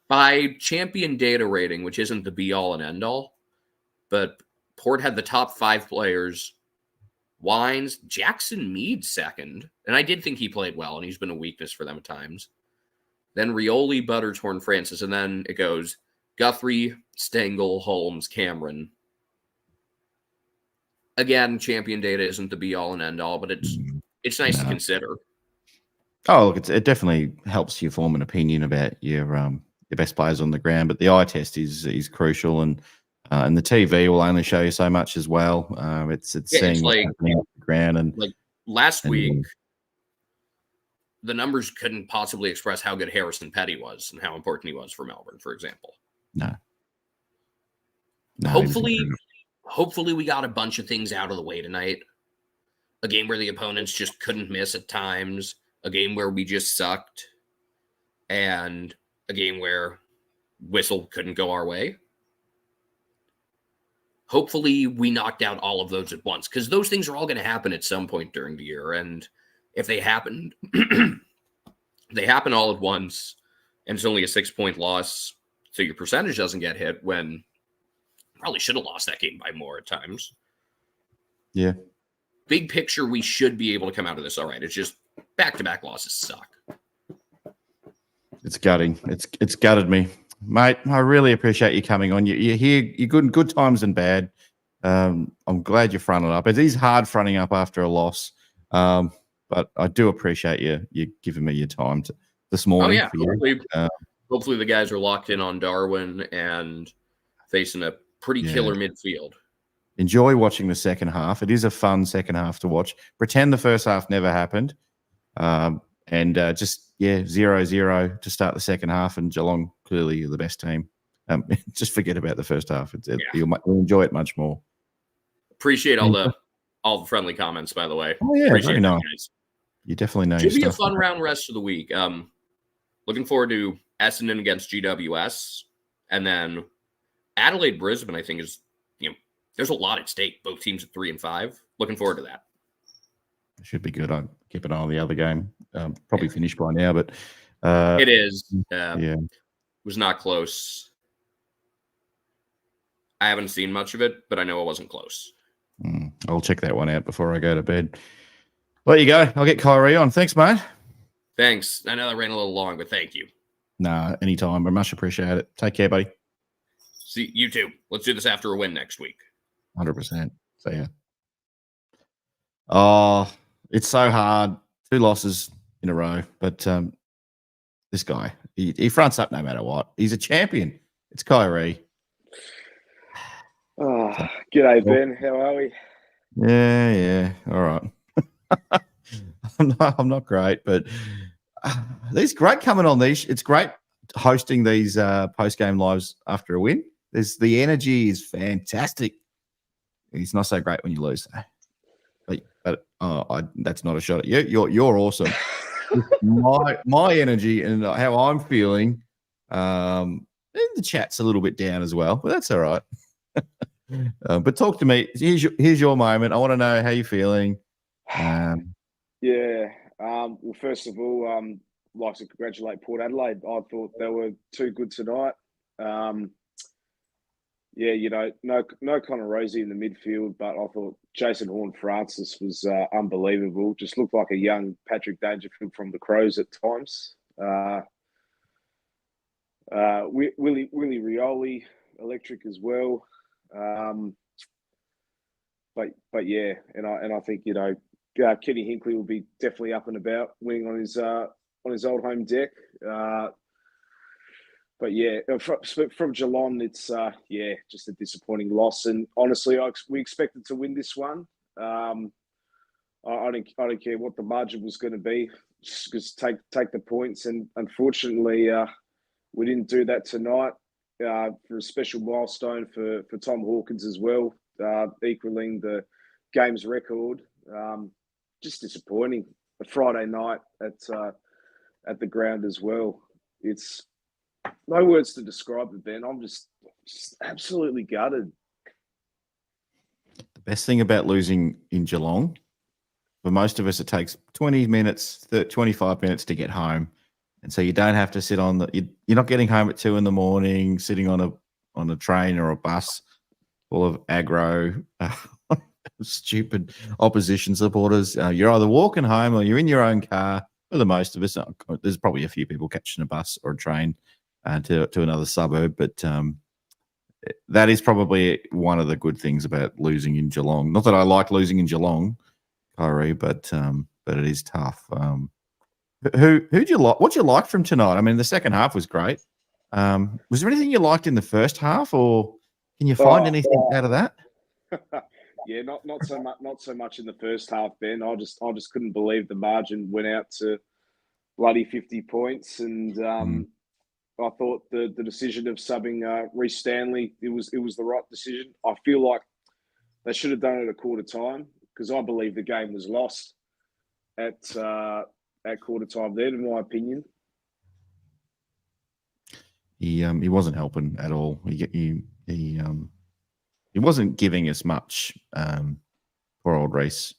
by champion data rating, which isn't the be all and end all, but Port had the top 5 players. Wines, Jackson Mead second, and I did think he played well, and he's been a weakness for them at times. Then Rioli, Butters, Horn Francis, and then it goes Guthrie, Stengel, Holmes, Cameron. Again, champion data isn't the be all and end all, but it's nice to consider. Oh, look, it definitely helps you form an opinion about your best players on the ground. But the eye test is crucial, and the TV will only show you so much as well. It's seeing what's happening on the ground, and like last week, the numbers couldn't possibly express how good Harrison Petty was and how important he was for Melbourne, for example. No. Hopefully we got a bunch of things out of the way tonight. A game where the opponents just couldn't miss at times. A game where we just sucked. And a game where whistle couldn't go our way. Hopefully we knocked out all of those at once, because those things are all going to happen at some point during the year. And if they happen, they happen all at once, and it's only a 6-point loss, so your percentage doesn't get hit when probably should have lost that game by more at times. Yeah. Big picture, we should be able to come out of this all right. It's just back-to-back losses suck. It's gutting. It's gutted me, mate. I really appreciate you coming on. You're here. You're good times and bad. I'm glad you're fronting up. It is hard fronting up after a loss, but I do appreciate you giving me your time this morning. Hopefully the guys are locked in on Darwin and facing a pretty killer midfield. Enjoy watching the second half. It is a fun second half to watch. Pretend the first half never happened. And just 0-0 to start the second half, and Geelong clearly the best team. Just forget about the first half. You'll enjoy it much more. Appreciate all the friendly comments, by the way. Oh yeah, appreciate very nice. Guys. You definitely know. Should be a fun round rest of the week. Looking forward to Essendon against GWS, and then Adelaide Brisbane. I think is there's a lot at stake. Both teams at 3 and 5. Looking forward to that. Should be good. I'll keep an eye on the other game. Probably finished by now, but it is. Was not close. I haven't seen much of it, but I know it wasn't close. I'll check that one out before I go to bed. There you go. I'll get Kyrie on. Thanks, mate. Thanks. I know that ran a little long, but thank you. Nah, anytime. I much appreciate it. Take care, buddy. See you too. Let's do this after a win next week. 100%. See ya. Oh, it's so hard. 2 losses in a row, but this guy, he fronts up no matter what. He's a champion. It's Kyrie. Oh, g'day, Ben. How are we? Yeah. All right. I'm not great, but it's great coming on these. It's great hosting these post-game lives after a win. The energy is fantastic. It's not so great when you lose, but that's not a shot at you. You're awesome. my energy and how I'm feeling, and the chat's a little bit down as well, but that's all right. But talk to me. Here's your moment. I want to know how you're feeling. Well, first of all, I'd like to congratulate Port Adelaide. I thought they were too good tonight. Yeah, no Connor Rosie in the midfield, but I thought Jason Horne-Francis was unbelievable. Just looked like a young Patrick Dangerfield from the Crows at times. Willie Rioli, electric as well. But yeah, and I think Kenny Hinkley will be definitely up and about, winning on his old home deck. But yeah, from Geelong, it's just a disappointing loss. And honestly, we expected to win this one. I don't care what the margin was going to be, just take the points. And unfortunately, we didn't do that tonight. For a special milestone for Tom Hawkins as well, equaling the game's record. Just disappointing. A Friday night at the ground as well. It's no words to describe it, Ben. I'm just absolutely gutted. The best thing about losing in Geelong, for most of us, it takes 20 minutes, 25 minutes to get home. And so you don't have to sit on you're not getting home at 2 a.m, sitting on a train or a bus full of aggro, stupid opposition supporters. You're either walking home or you're in your own car. For the most of us, there's probably a few people catching a bus or a train to another suburb, but that is probably one of the good things about losing in Geelong. Not that I like losing in Geelong, Kyrie, but it is tough. Who'd you like? What'd you like from tonight? I mean, the second half was great. Was there anything you liked in the first half, or can you find anything out of that? Yeah, not so much in the first half, Ben. I just couldn't believe the margin went out to bloody 50 points, and I thought the decision of subbing Reece Stanley, it was the right decision. I feel like they should have done it at quarter time, because I believe the game was lost at quarter time then, in my opinion. He wasn't helping at all. He wasn't giving us much. Poor old Reece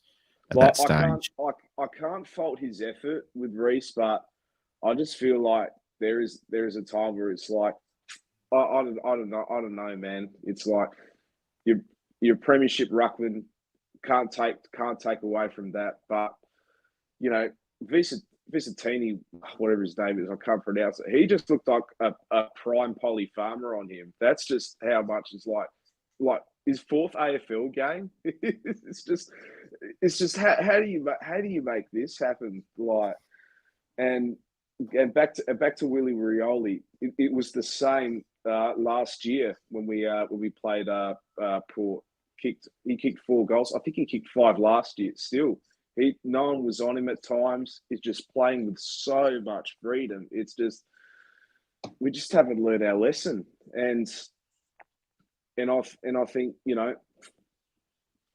at that stage. I can't fault his effort with Reece, but I just feel like there is a time where it's like I don't know, man. It's like your premiership ruckman can't take away from that, but Vicentini, whatever his name is, I can't pronounce it. He just looked like a prime Polly Farmer on him. That's just how much is like his fourth AFL game. it's just how do you make this happen? Like, and back to Willie Rioli. It was the same last year when we played Port. He kicked 4 goals. I think he kicked 5 last year. Still, no one was on him at times. He's just playing with so much freedom. It's just we just haven't learned our lesson, and I think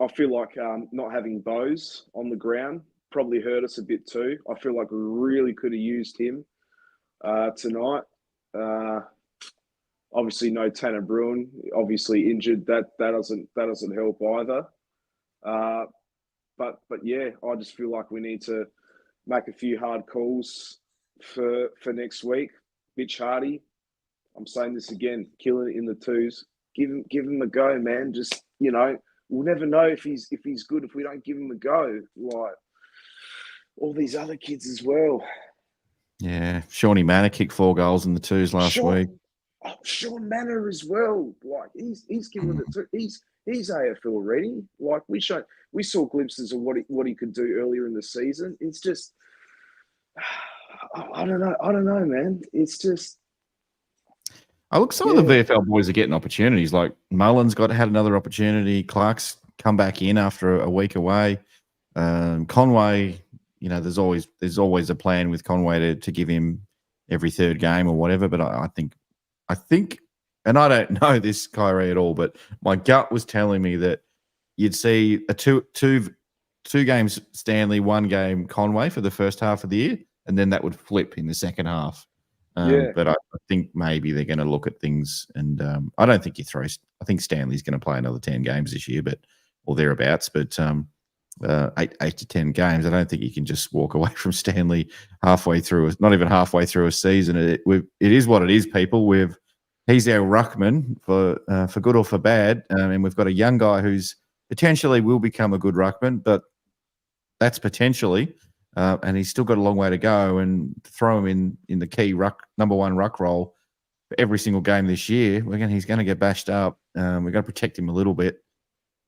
I feel like not having Bose on the ground probably hurt us a bit too. I feel like we really could have used him tonight. Obviously, no Tanner Bruin. Obviously injured. That doesn't help either. But yeah, I just feel like we need to make a few hard calls for next week. Mitch Hardy, I'm saying this again, killing it in the twos. Give him a go, man. Just we'll never know if he's good if we don't give him a go. Like all these other kids as well. Yeah, Shawnee Manor kicked 4 goals in the twos last week. Oh, Sean Manor as well. Like he's given it to he's AFL ready. Like we saw glimpses of what he could do earlier in the season. It's just I don't know, man. It's just some of the VFL boys are getting opportunities. Like Mullins had another opportunity. Clark's come back in after a week away. Conway, there's always a plan with Conway to give him every third game or whatever. But I think, and I don't know this Kyrie at all, but my gut was telling me that you'd see a two games Stanley, 1 game Conway for the first half of the year, and then that would flip in the second half. But I think maybe they're going to look at things, and I don't think I think Stanley's going to play another 10 games this year, or thereabouts. But 8 to 10 games, I don't think you can just walk away from Stanley halfway through. Not even halfway through a season. It is what it is. People, we've he's our ruckman for good or for bad. And we've got a young guy who's potentially will become a good ruckman, but that's potentially. And he's still got a long way to go. And throw him in the key number one ruck role for every single game this year, he's going to get bashed up. We've got to protect him a little bit.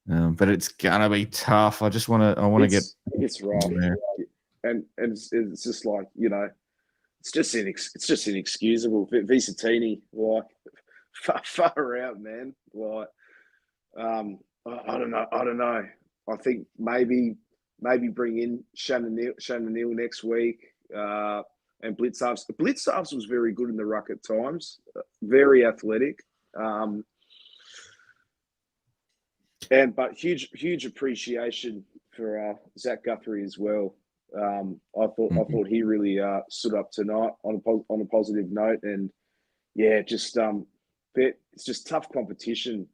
But it's gonna be tough. I want to get. It's rough, and it's just like, you know, it's just inexcusable. Visitini, like far out, man. Like, I don't know. I think maybe bring in Shannon Neal next week, and Blitzarves. Blitzarves was very good in the ruck at times, very athletic. But huge appreciation for Zach Guthrie as well. I thought he really stood up tonight on a positive note, and yeah, just it's just tough competition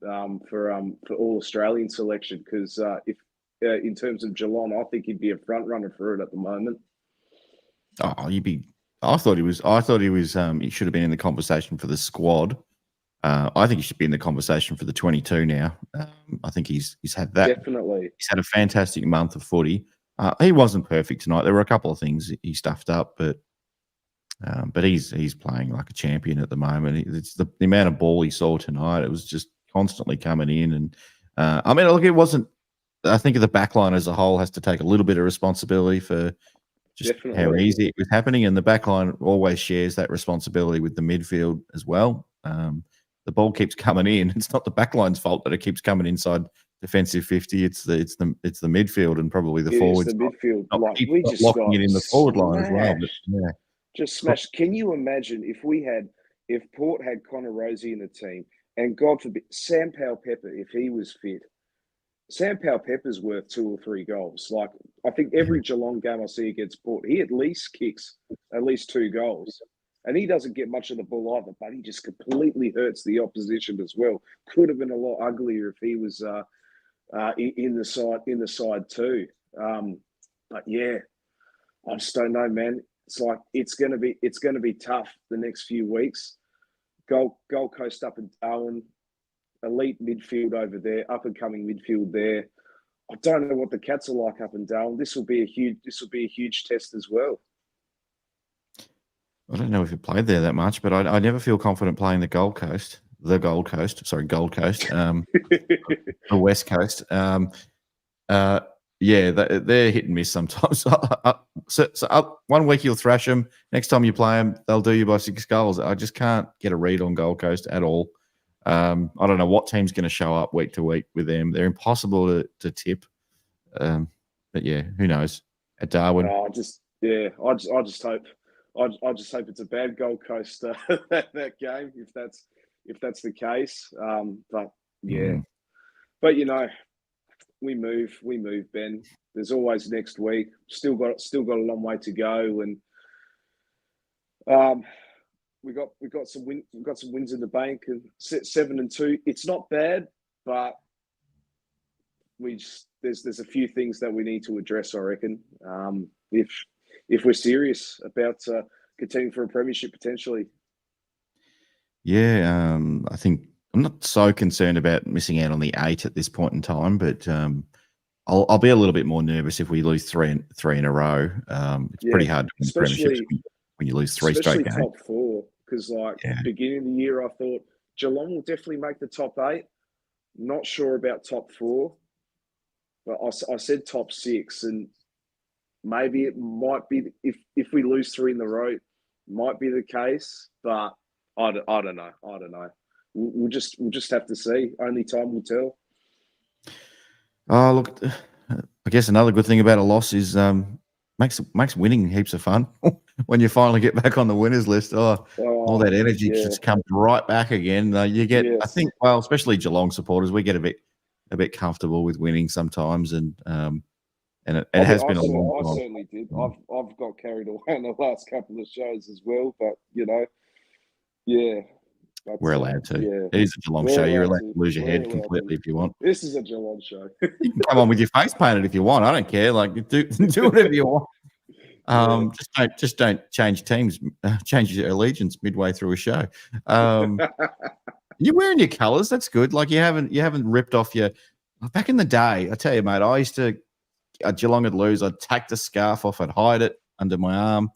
for all Australian selection, because if in terms of Geelong, I think he'd be a front runner for it at the moment. Oh, I thought he was. He should have been in the conversation for the squad. I think he should be in the conversation for the 22 now. I think he's had that. Definitely. He's had a fantastic month of footy. He wasn't perfect tonight. There were a couple of things he stuffed up, but he's playing like a champion at the moment. It's the amount of ball he saw tonight. It was just constantly coming in. And I mean, look, it wasn't. I think the backline as a whole has to take a little bit of responsibility for just how easy it was happening. And the backline always shares that responsibility with the midfield as well. The ball keeps coming in. It's not the backline's fault that it keeps coming inside defensive 50. It's the midfield and probably the forwards. The midfield, we just locking it in the forward line as well. But, yeah. Just smashed. Can you imagine if Port had Connor Rosie in the team, and God forbid Sam Powell-Pepper, if he was fit? Sam Powell-Pepper's worth 2 or 3 goals. Like, I think every Geelong game I see against Port, he at least kicks at least 2 goals. And he doesn't get much of the ball either, but he just completely hurts the opposition as well. Could have been a lot uglier if he was in the side too. But yeah, I just don't know, man. It's like it's gonna be tough the next few weeks. Gold Coast up in Darwin, elite midfield over there, up and coming midfield there. I don't know what the Cats are like up in Darwin. This will be a huge test as well. I don't know if you played there that much, but I never feel confident playing the Gold Coast. The West Coast. Yeah, they're hit and miss sometimes. So 1 week you'll thrash them. Next time you play them, they'll do you by 6 goals. I just can't get a read on Gold Coast at all. I don't know what team's going to show up week to week with them. They're impossible to tip. But yeah, who knows? At Darwin, I just hope it's a bad Gold Coast that game if that's the case. But yeah, but you know, we move, Ben. There's always next week. Still got a long way to go, and we got some wins in the bank, and 7-2. It's not bad, but there's a few things that we need to address, I reckon. If we're serious about contending for a premiership potentially. Yeah, I think I'm not so concerned about missing out on the 8 at this point in time, but I'll be a little bit more nervous if we lose three in a row. It's pretty hard to win premierships when you lose 3 straight games. Top 4, because beginning of the year I thought Geelong will definitely make the top 8. Not sure about top 4, but I said top 6, and maybe it might be if we lose 3 in a row, might be the case, but I don't know. We'll just have to see. Only time will tell. Oh, look, I guess another good thing about a loss is makes winning heaps of fun when you finally get back on the winners list. All that energy just comes right back again. You get, I think, well, especially Geelong supporters, we get a bit comfortable with winning sometimes, and it has been a long time. I certainly did. I've got carried away in the last couple of shows as well, but you know, yeah. We're allowed to. Yeah. It is a Geelong show. You're allowed to lose your head completely if you want. This is a Geelong show. You can come on with your face painted if you want. I don't care. Like, do whatever you want. Just don't change teams, change your allegiance midway through a show. You're wearing your colours. That's good. Like you haven't ripped off your. Back in the day, I tell you, mate, I used to. Geelong would lose. I'd take the scarf off. I'd hide it under my arm.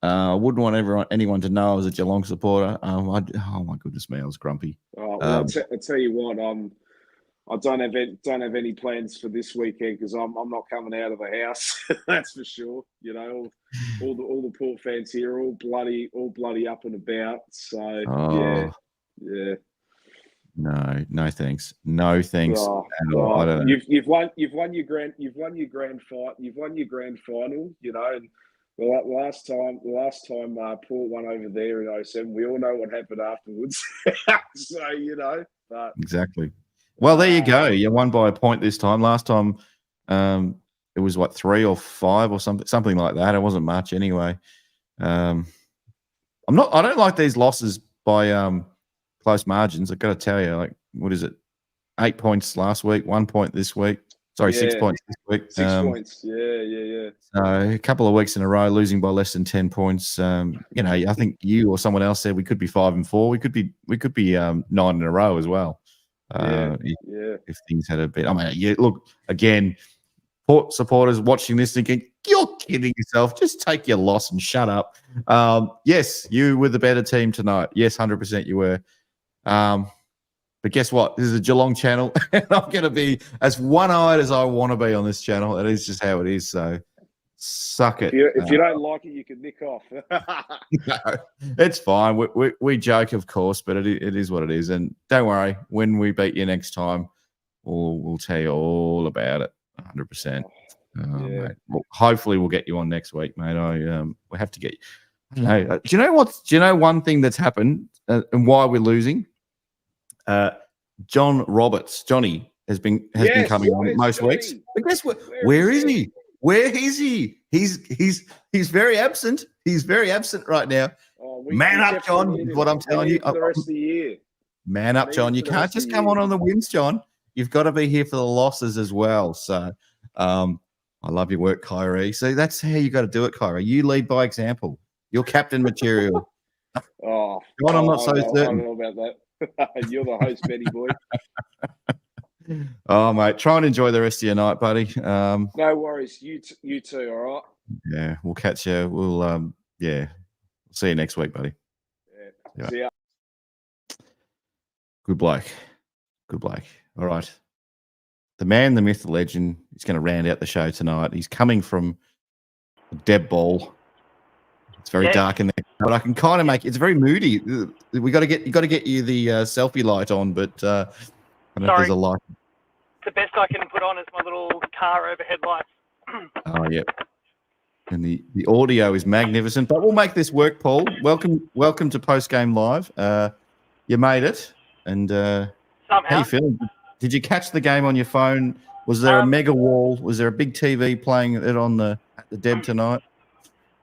I wouldn't want anyone to know I was a Geelong supporter. Oh my goodness me, I was grumpy. Oh, well, I'll tell you what. I don't have any plans for this weekend because I'm not coming out of the house. That's for sure. You know, all the Port fans here are all bloody up and about. So yeah. No thanks. No thanks at all. I don't know. You've won your grand final. You know, and the last time Port won over there in 07, we all know what happened afterwards. So you know, but exactly. Well, there you go. You won by a point this time. Last time, it was 3 or 5 or something like that. It wasn't much anyway. I don't like these losses by close margins. I've got to tell you, like, what is it? 8 points last week, 1 point this week. Sorry, 6 points this week. 6 points. Yeah. So a couple of weeks in a row losing by less than 10 points. You know, I think you or someone else said we could be 5-4. We could be 9 in a row as well. If things had a bit. I mean, look, again, Port supporters watching this thinking, you're kidding yourself. Just take your loss and shut up. Yes, you were the better team tonight. Yes, 100% you were. But guess what? This is a Geelong channel, and I'm going to be as one-eyed as I want to be on this channel. That is just how it is. So suck it. If you don't like it, you can nick off. No, it's fine. We joke, of course, but it is what it is. And don't worry, when we beat you next time, we'll tell you all about it, 100%. Mate. Well, hopefully, we'll get you on next week, mate. We have to get you. I don't know. Do you know one thing that's happened and why we're losing? John Roberts, Johnny, has been coming on most weeks. But guess what? Where is he? Where is he? He's very absent. He's very absent right now. Man up, John, is what I'm telling you. For the rest of the year. Man up, John. You can't just come on the wins, John. You've got to be here for the losses as well. So I love your work, Kyrie. So that's how you got to do it, Kyrie. You lead by example. You're captain material. John, I'm not so certain. I don't know about that. You're the host, Benny boy. Oh, mate, try and enjoy the rest of your night, buddy. No worries. You too, all right? Yeah, we'll catch you. We'll see you next week, buddy. Yeah. See ya. Good bloke. All right. The man, the myth, the legend is going to round out the show tonight. He's coming from Deb Ball. It's very dark in there, but I can kind of make it's very moody. You got to get you the selfie light on, but I don't know if there's a light. The best I can put on is my little car overhead lights. Oh yeah, and the audio is magnificent. But we'll make this work, Paul. Welcome to Post Game Live. You made it, and somehow. How you feeling? Did you catch the game on your phone? Was there a mega wall? Was there a big TV playing it on at the Deb tonight?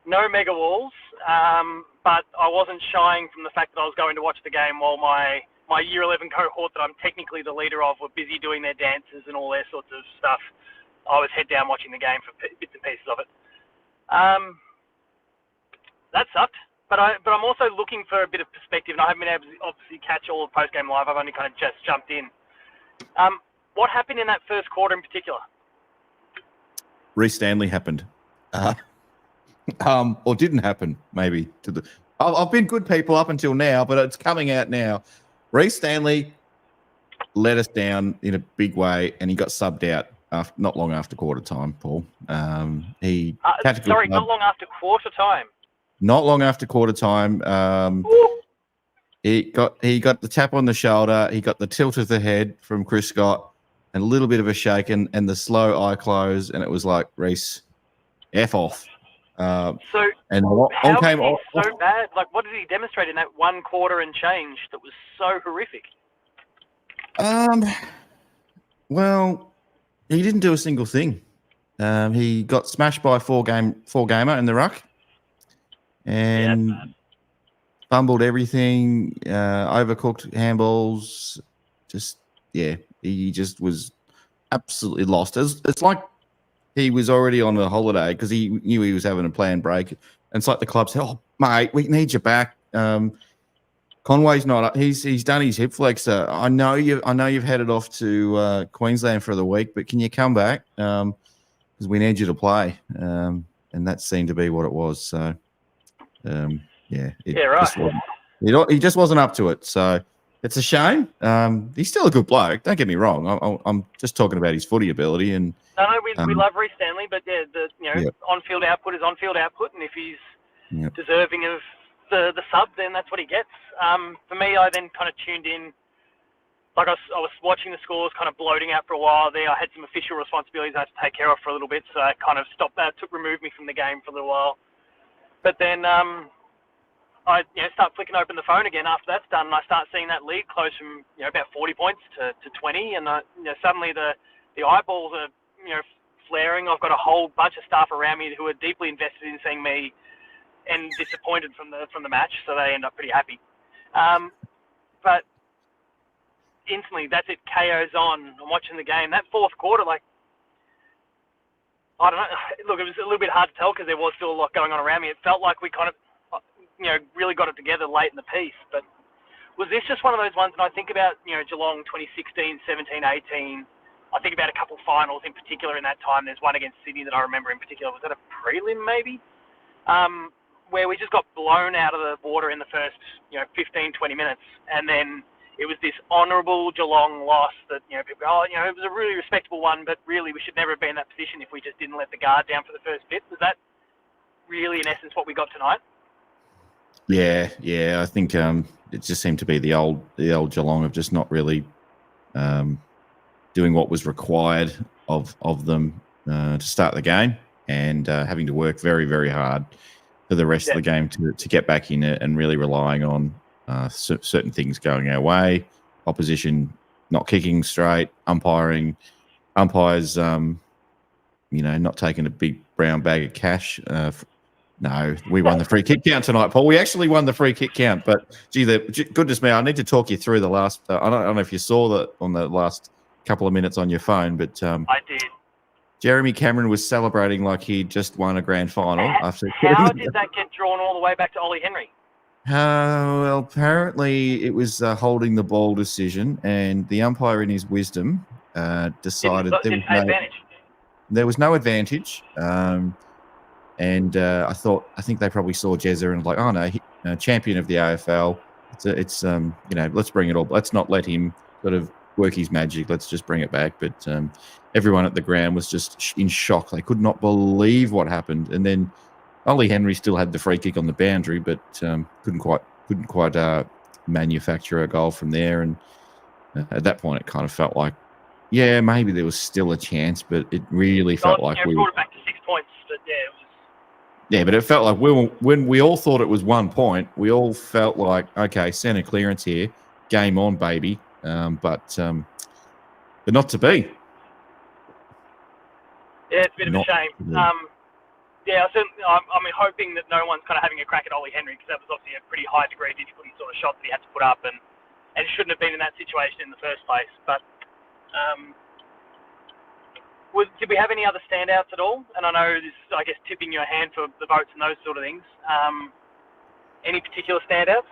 No mega walls, but I wasn't shying from the fact that I was going to watch the game while my Year 11 cohort that I'm technically the leader of were busy doing their dances and all their sorts of stuff. I was head down watching the game for bits and pieces of it. That sucked, but I'm also looking for a bit of perspective, and I haven't been able to obviously catch all of post-game live. I've only kind of just jumped in. What happened in that first quarter in particular? Reece Stanley happened. Or didn't happen, maybe. I've been good people up until now, but it's coming out now. Reece Stanley let us down in a big way, and he got subbed out not long after quarter time, Paul. Not long after quarter time. Not long after quarter time. He got the tap on the shoulder. He got the tilt of the head from Chris Scott, and a little bit of a shake, and the slow eye close, and it was like, Reece, F off. So bad? Like, what did he demonstrate in that 1 quarter and change that was so horrific? Well, he didn't do a single thing. He got smashed by a four gamer in the ruck, and fumbled everything. Overcooked handballs. He just was absolutely lost. It's like he was already on a holiday because he knew he was having a planned break. And it's like the club said, "Oh, mate, we need you back." Conway's not. He's done his hip flexor. I know you've headed off to Queensland for the week, but can you come back? Because we need you to play. And that seemed to be what it was. So, he just wasn't up to it. So it's a shame. He's still a good bloke. Don't get me wrong. I'm just talking about his footy ability. And no, we love Reece Stanley, but on-field output is on-field output, and if he's deserving of the sub, then that's what he gets. For me, I then kind of tuned in. Like I was watching the scores, kind of bloating out for a while there. I had some official responsibilities I had to take care of for a little bit, so I kind of stopped that, removed me from the game for a little while. But then I start flicking open the phone again after that's done, and I start seeing that lead close from about 40 points to 20, and suddenly the eyeballs are flaring. I've got a whole bunch of staff around me who are deeply invested in seeing me and disappointed from the match, so they end up pretty happy. But instantly, that's it. KO's on. I'm watching the game. That fourth quarter, I don't know. Look, it was a little bit hard to tell because there was still a lot going on around me. It felt like we kind of, really got it together late in the piece. But was this just one of those ones? And I think about, Geelong 2016, 17, 18. I think about a couple finals in particular in that time. There's one against Sydney that I remember in particular. Was that a prelim maybe? Where we just got blown out of the water in the first, 15, 20 minutes. And then it was this honourable Geelong loss that, people go, it was a really respectable one, but really we should never have been in that position if we just didn't let the guard down for the first bit. Was that really, in essence, what we got tonight? Yeah. I think it just seemed to be the old Geelong of just not really doing what was required of them to start the game and having to work very, very hard for the rest of the game to get back in it and really relying on certain things going our way, opposition not kicking straight, umpires, not taking a big brown bag of cash. No, we won the free kick count tonight, Paul. We actually won the free kick count, but goodness me, I need to talk you through the last. I don't know if you saw that on the last couple of minutes on your phone, but I did. Jeremy Cameron was celebrating like he'd just won a grand final. How did that get drawn all the way back to Ollie Henry? Well, apparently it was a holding the ball decision, and the umpire, in his wisdom, decided there was no advantage. And I think they probably saw Jezza and like, oh no, champion of the AFL. It's let's bring it all. Let's not let him sort of work his magic. Let's just bring it back. But everyone at the ground was just in shock. They could not believe what happened. And then Ollie Henry still had the free kick on the boundary, but couldn't quite manufacture a goal from there. And at that point, it kind of felt like, yeah, maybe there was still a chance, but it really felt like we brought it back to 6 points. But it was. Yeah, but it felt like when we all thought it was 1 point, we all felt like, okay, centre clearance here, game on, baby. But not to be. Yeah, it's a bit of a shame. I'm hoping that no one's kind of having a crack at Ollie Henry because that was obviously a pretty high degree of difficulty sort of shot that he had to put up and shouldn't have been in that situation in the first place. But did we have any other standouts at all? And I know this is, I guess, tipping your hand for the votes and those sort of things. Any particular standouts?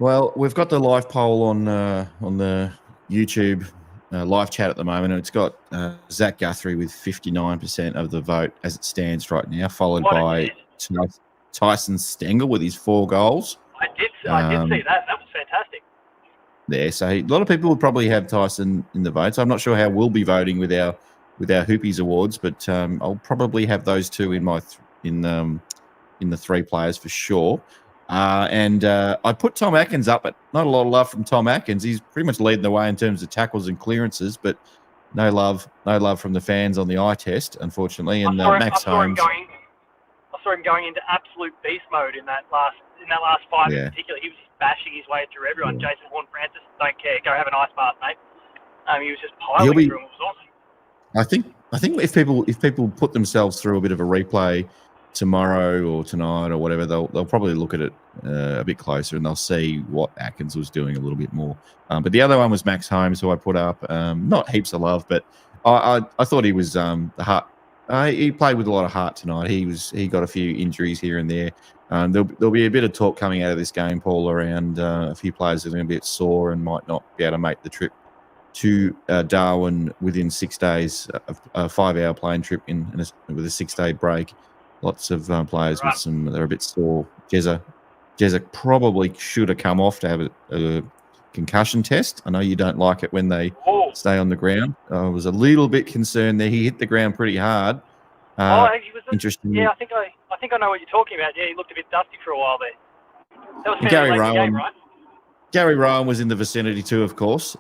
Well, we've got the live poll on the YouTube live chat at the moment, and it's got Zach Guthrie with 59% of the vote as it stands right now, followed by Tyson Stengel with his 4 goals. I did see that. That was fantastic. There, so a lot of people will probably have Tyson in the votes. I'm not sure how we'll be voting with our Hoopies awards, but I'll probably have those two in the 3 players for sure. And I put Tom Atkins up, but not a lot of love from Tom Atkins. He's pretty much leading the way in terms of tackles and clearances, but no love from the fans on the eye test, unfortunately. And Max Holmes. I saw him going into absolute beast mode in that last 5 in particular. He was just bashing his way through everyone. Yeah. Jason Horn-Francis, don't care. Go have an ice bath, mate. He was just piling through him. It was awesome. I think if people put themselves through a bit of a replay tomorrow or tonight or whatever, they'll probably look at it a bit closer and they'll see what Atkins was doing a little bit more. But the other one was Max Holmes, who I put up. Not heaps of love, but I thought he was the He played with a lot of heart tonight. He got a few injuries here and there. There'll be a bit of talk coming out of this game, Paul, around a few players that are going to be a bit sore and might not be able to make the trip to Darwin within 6 days, a 5-hour plane trip with a 6-day break. Lots of players with they're a bit sore. Jezza probably should have come off to have a concussion test. I know you don't like it when they stay on the ground. I was a little bit concerned there. He hit the ground pretty hard. He was. Interesting. Yeah, I think I know what you're talking about. Yeah, he looked a bit dusty for a while there. That was Gary fairly late in the Rowan, game, right? Gary Rowan was in the vicinity too, of course.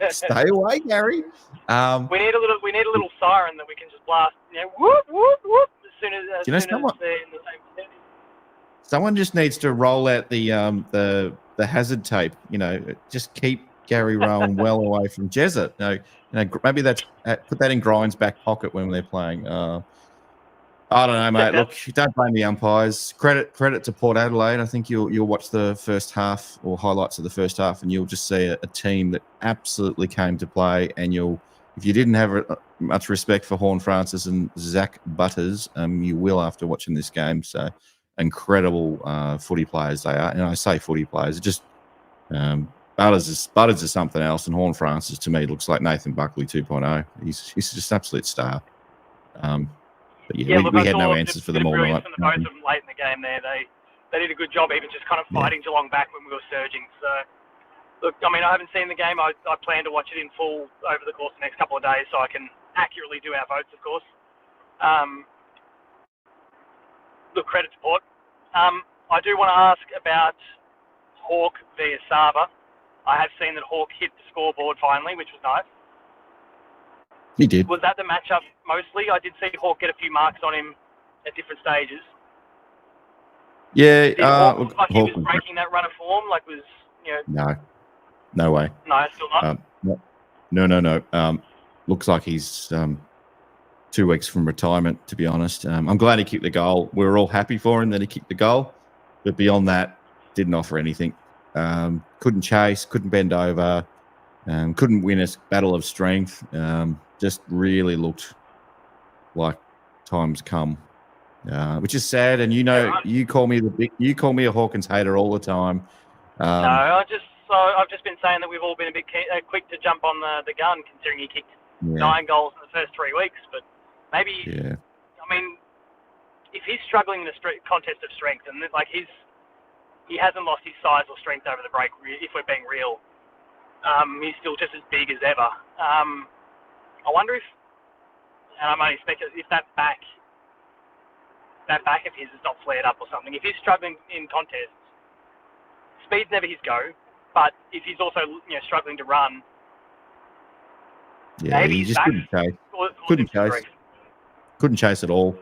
Stay away, Gary. We need a little siren that we can just blast. Whoop whoop whoop. As soon as they're in the same vicinity. Someone just needs to roll out the hazard tape. Just keep Gary Rowan well away from Jezza. Maybe put that in Grind's back pocket when they're playing. I don't know, mate. Look, don't blame the umpires. Credit to Port Adelaide. I think you'll watch the first half or highlights of the first half, and you'll just see a team that absolutely came to play. And if you didn't have much respect for Horn Francis and Zach Butters, you will after watching this game. So incredible footy players they are. And I say footy players, just Butters is something else, and Horn Francis to me looks like Nathan Buckley 2.0. He's just an absolute star. But we had no answers for them all night. From the both of them late in the game there. They did a good job even just kind of fighting Geelong back when we were surging. So, look, I mean, I haven't seen the game. I plan to watch it in full over the course of the next couple of days so I can accurately do our votes, of course. Look, credit to Port. I do want to ask about Hawk vs Saba. I have seen that Hawk hit the scoreboard finally, which was nice. He did. Was that the matchup mostly? I did see Hawk get a few marks on him at different stages. Yeah. Did Hawk look like he was breaking that run of form? No way. No, still not. No. Looks like he's 2 weeks from retirement, to be honest. I'm glad he kicked the goal. We were all happy for him that he kicked the goal. But beyond that, didn't offer anything. Couldn't chase, couldn't bend over, couldn't win a battle of strength. Just really looked like time's come, which is sad. And you call me a Hawkins hater all the time. No, I've just been saying that we've all been a bit quick to jump on the gun, considering he kicked 9 goals in the first 3 weeks. But maybe, I mean, if he's struggling in a contest of strength, and he hasn't lost his size or strength over the break, if we're being real, he's still just as big as ever. I wonder if, and I'm only speculating, if that back of his is not flared up or something. If he's struggling in contests, speed's never his go, but if he's also struggling to run, maybe he just couldn't chase at all.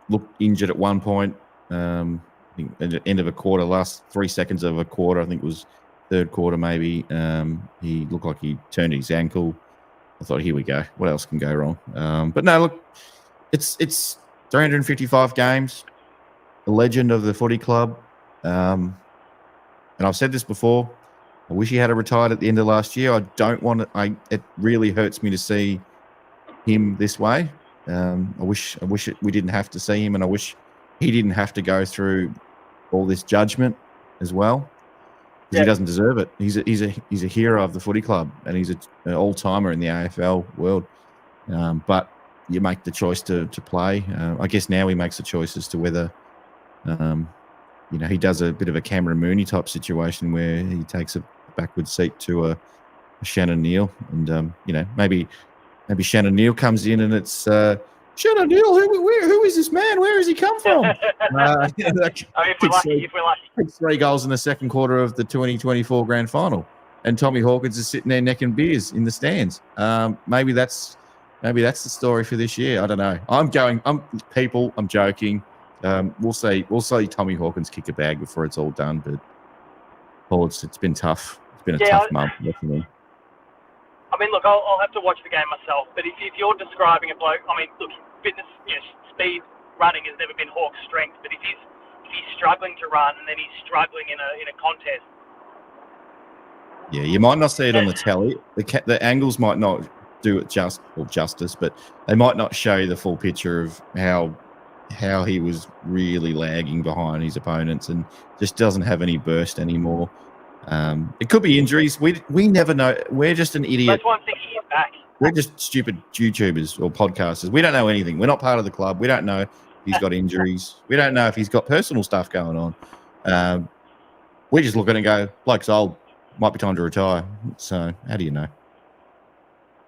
Looked injured at one point. I think at the end of a quarter, last 3 seconds of a quarter, I think it was third quarter maybe. He looked like he turned his ankle. I thought, here we go. What else can go wrong? But no, look, it's 355 games, a legend of the footy club. And I've said this before. I wish he had retired at the end of last year. I don't want it. It really hurts me to see him this way. I wish we didn't have to see him, and I wish he didn't have to go through all this judgment as well. Because he doesn't deserve it. He's a hero of the footy club, and he's an all-timer in the AFL world. But you make the choice to play. I guess now he makes the choice as to whether, he does a bit of a Cameron Mooney type situation where he takes a backward seat to a Shannon Neal, and maybe Shannon Neal comes in and it's Shannon Neal. Who is this man? Where has he come from? If we're lucky. Takes 3 goals in the second quarter of the 2024 grand final, and Tommy Hawkins is sitting there necking beers in the stands. Maybe that's the story for this year. I don't know. I'm joking. We'll see Tommy Hawkins kick a bag before it's all done. But Paul, it's been tough. It's been a tough month. Definitely. I mean, look, I'll have to watch the game myself. But if you're describing a bloke, I mean, look, fitness, speed, running has never been Hawk's strength. But if he's struggling to run and then he's struggling in a contest. Yeah, you might not see it on the telly. The angles might not do it justice, but they might not show you the full picture of how he was really lagging behind his opponents and just doesn't have any burst anymore. It could be injuries. We never know. We're just an idiot. That's why I'm thinking he's back. We're just stupid YouTubers or podcasters. We don't know anything. We're not part of the club. We don't know if he's got injuries. We don't know if he's got personal stuff going on. We just look at it and go, bloke's old, might be time to retire. So how do you know?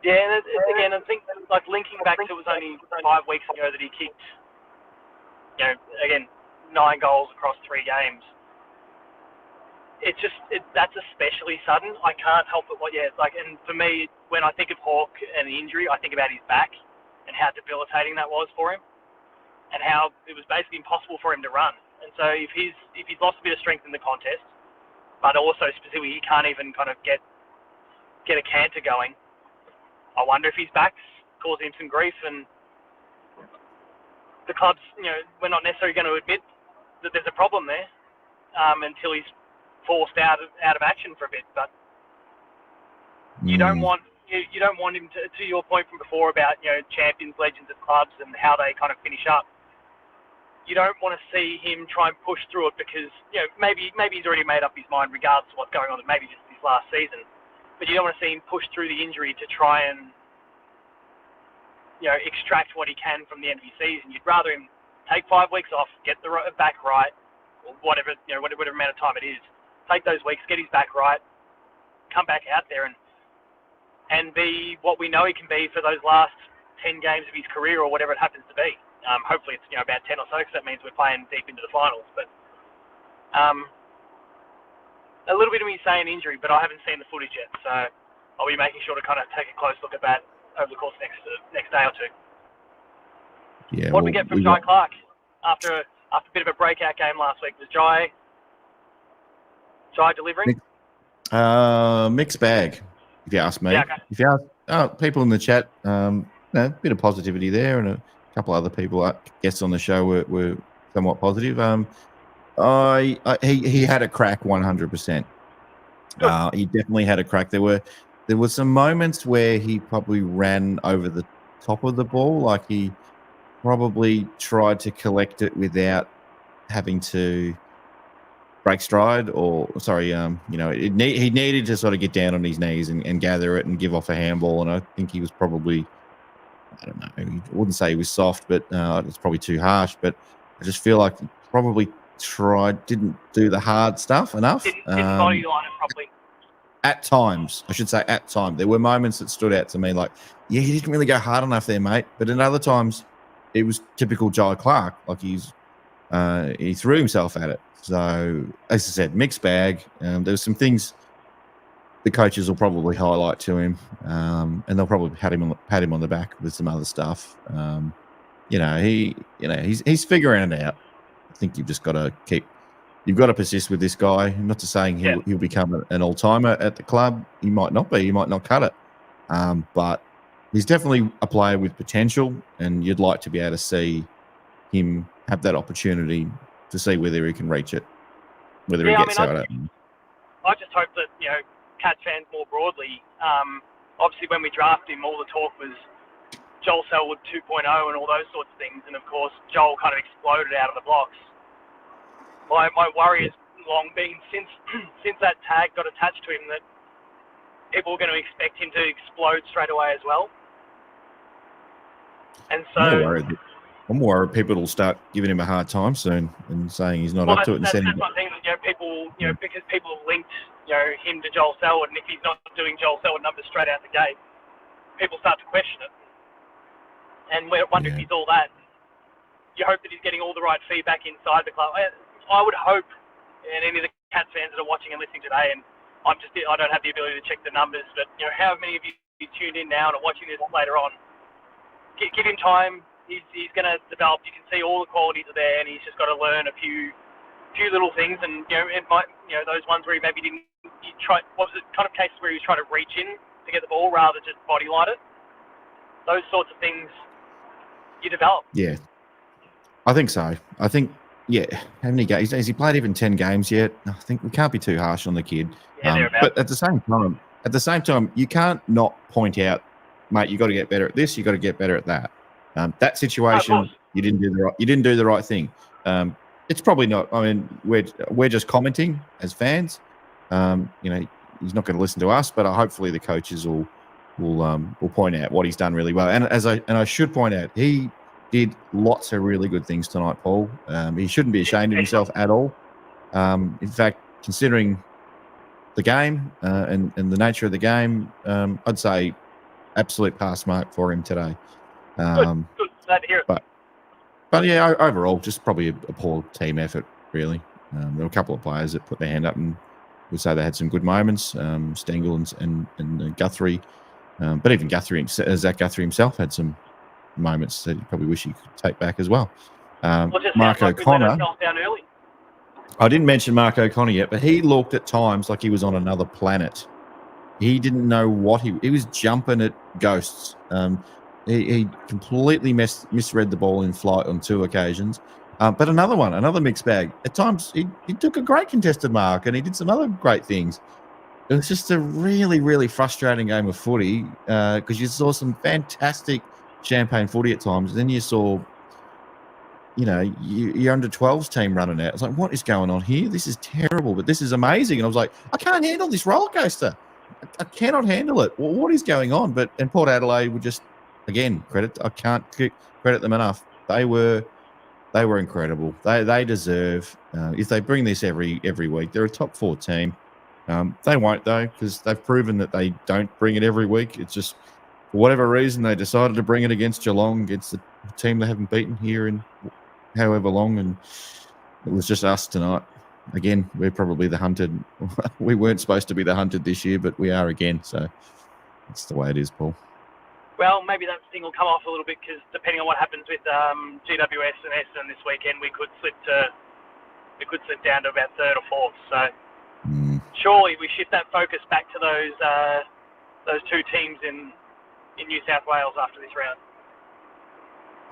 Yeah, and again, I think like linking back to it was only 5 weeks ago that he kicked, again, 9 goals across 3 games. That's especially sudden. I can't help it. And for me, when I think of Hawk and the injury, I think about his back and how debilitating that was for him, and how it was basically impossible for him to run. And so if he's lost a bit of strength in the contest, but also specifically he can't even kind of get a canter going, I wonder if his back's causing him some grief, and the club's, we're not necessarily going to admit that there's a problem there until he's forced out of action for a bit. But you don't want him to your point from before about champions, legends of clubs and how they kind of finish up. You don't want to see him try and push through it because maybe he's already made up his mind regardless of what's going on. Maybe just his last season, but you don't want to see him push through the injury to try and extract what he can from the end of his season. You'd rather him take 5 weeks off, get the back right, or whatever amount of time it is. Take those weeks, get his back right, come back out there and be what we know he can be for those last 10 games of his career or whatever it happens to be. Hopefully it's about 10 or so, because that means we're playing deep into the finals. But a little bit of me saying injury, but I haven't seen the footage yet, so I'll be making sure to kind of take a close look at that over the course of next day or two. Yeah. What did we get from Jai Clark after a bit of a breakout game last week? Was Jai delivering? Mixed bag, if you ask me. Yeah, okay. If you ask people in the chat, a bit of positivity there, and a couple other people, guests on the show were somewhat positive. He had a crack 100%. He definitely had a crack. There were some moments where he probably ran over the top of the ball, like he probably tried to collect it without having to break stride, he needed to sort of get down on his knees and gather it and give off a handball. And I think he was probably, I don't know, I wouldn't say he was soft, but it's probably too harsh. But I just feel like he probably didn't do the hard stuff enough. Didn't body line it properly. At times, I should say at times, there were moments that stood out to me like, yeah, he didn't really go hard enough there, mate. But in other times, it was typical Jai Clark. Like he threw himself at it. So, as I said, mixed bag. There's some things the coaches will probably highlight to him, and they'll probably pat him on the back with some other stuff. He's figuring it out. I think you've just got to persist with this guy. I'm not just saying he'll become an all-timer at the club. He might not be. He might not cut it. But he's definitely a player with potential, and you'd like to be able to see him have that opportunity to see whether he can reach it, whether he gets out of it. I just hope that, Cats fans more broadly, obviously when we drafted him, all the talk was Joel Selwood 2.0 and all those sorts of things, and of course Joel kind of exploded out of the blocks. My worry has long been since that tag got attached to him that people were going to expect him to explode straight away as well. And so I'm more worried people will start giving him a hard time soon and saying he's not up to it. That's one thing that people, because people have linked him to Joel Selwood, and if he's not doing Joel Selwood numbers straight out the gate, people start to question it. And we wonder if he's all that. You hope that he's getting all the right feedback inside the club. I would hope, and any of the Cats fans that are watching and listening today, and I don't have the ability to check the numbers, but how many of you tuned in now and are watching this later on? Give him time. He's going to develop. You can see all the qualities are there, and he's just got to learn a few little things. And it might, those ones where he maybe didn't. Was it kind of cases where he was trying to reach in to get the ball rather than just body light it? Those sorts of things you develop. Yeah, I think so. I think. Yeah, how many games has he played? Even 10 games yet? I think we can't be too harsh on the kid. Yeah, but at the same time, you can't not point out mate, you got to get better at this. You got to get better at that. That situation, you didn't do the right thing. It's probably not. I mean, we're just commenting as fans. He's not going to listen to us, but hopefully the coaches will point out what he's done really well. And I should point out, he did lots of really good things tonight, Paul. He shouldn't be ashamed of himself at all. In fact, considering the game and the nature of the game, I'd say absolute pass mark for him today. Good. Glad to hear it. But yeah, overall, just probably a poor team effort, really. There were a couple of players that put their hand up and would say they had some good moments, Stengel and Guthrie. But even Zach Guthrie himself had some moments that he probably wish he could take back as well. Mark O'Connor. I didn't mention Mark O'Connor yet, but he looked at times like he was on another planet. He didn't know what he was jumping at ghosts. He completely misread the ball in flight on 2 occasions. But another mixed bag. At times, he took a great contested mark and he did some other great things. It was just a really, really frustrating game of footy because you saw some fantastic champagne footy at times. Then you saw, your under-12s team running out. It's like, what is going on here? This is terrible, but this is amazing. And I was like, I can't handle this roller coaster. I cannot handle it. Well, what is going on? And Port Adelaide would just, again, I can't credit them enough. They were incredible. They deserve, if they bring this every week, they're a top 4 team. They won't, though, because they've proven that they don't bring it every week. It's just, for whatever reason, they decided to bring it against Geelong, against the team they haven't beaten here in however long, and it was just us tonight. Again, we're probably the hunted. We weren't supposed to be the hunted this year, but we are again, so that's the way it is, Paul. Well, maybe that thing will come off a little bit because depending on what happens with GWS and Essendon this weekend, we could slip down to about 3rd or 4th. So surely we shift that focus back to those 2 teams in New South Wales after this round.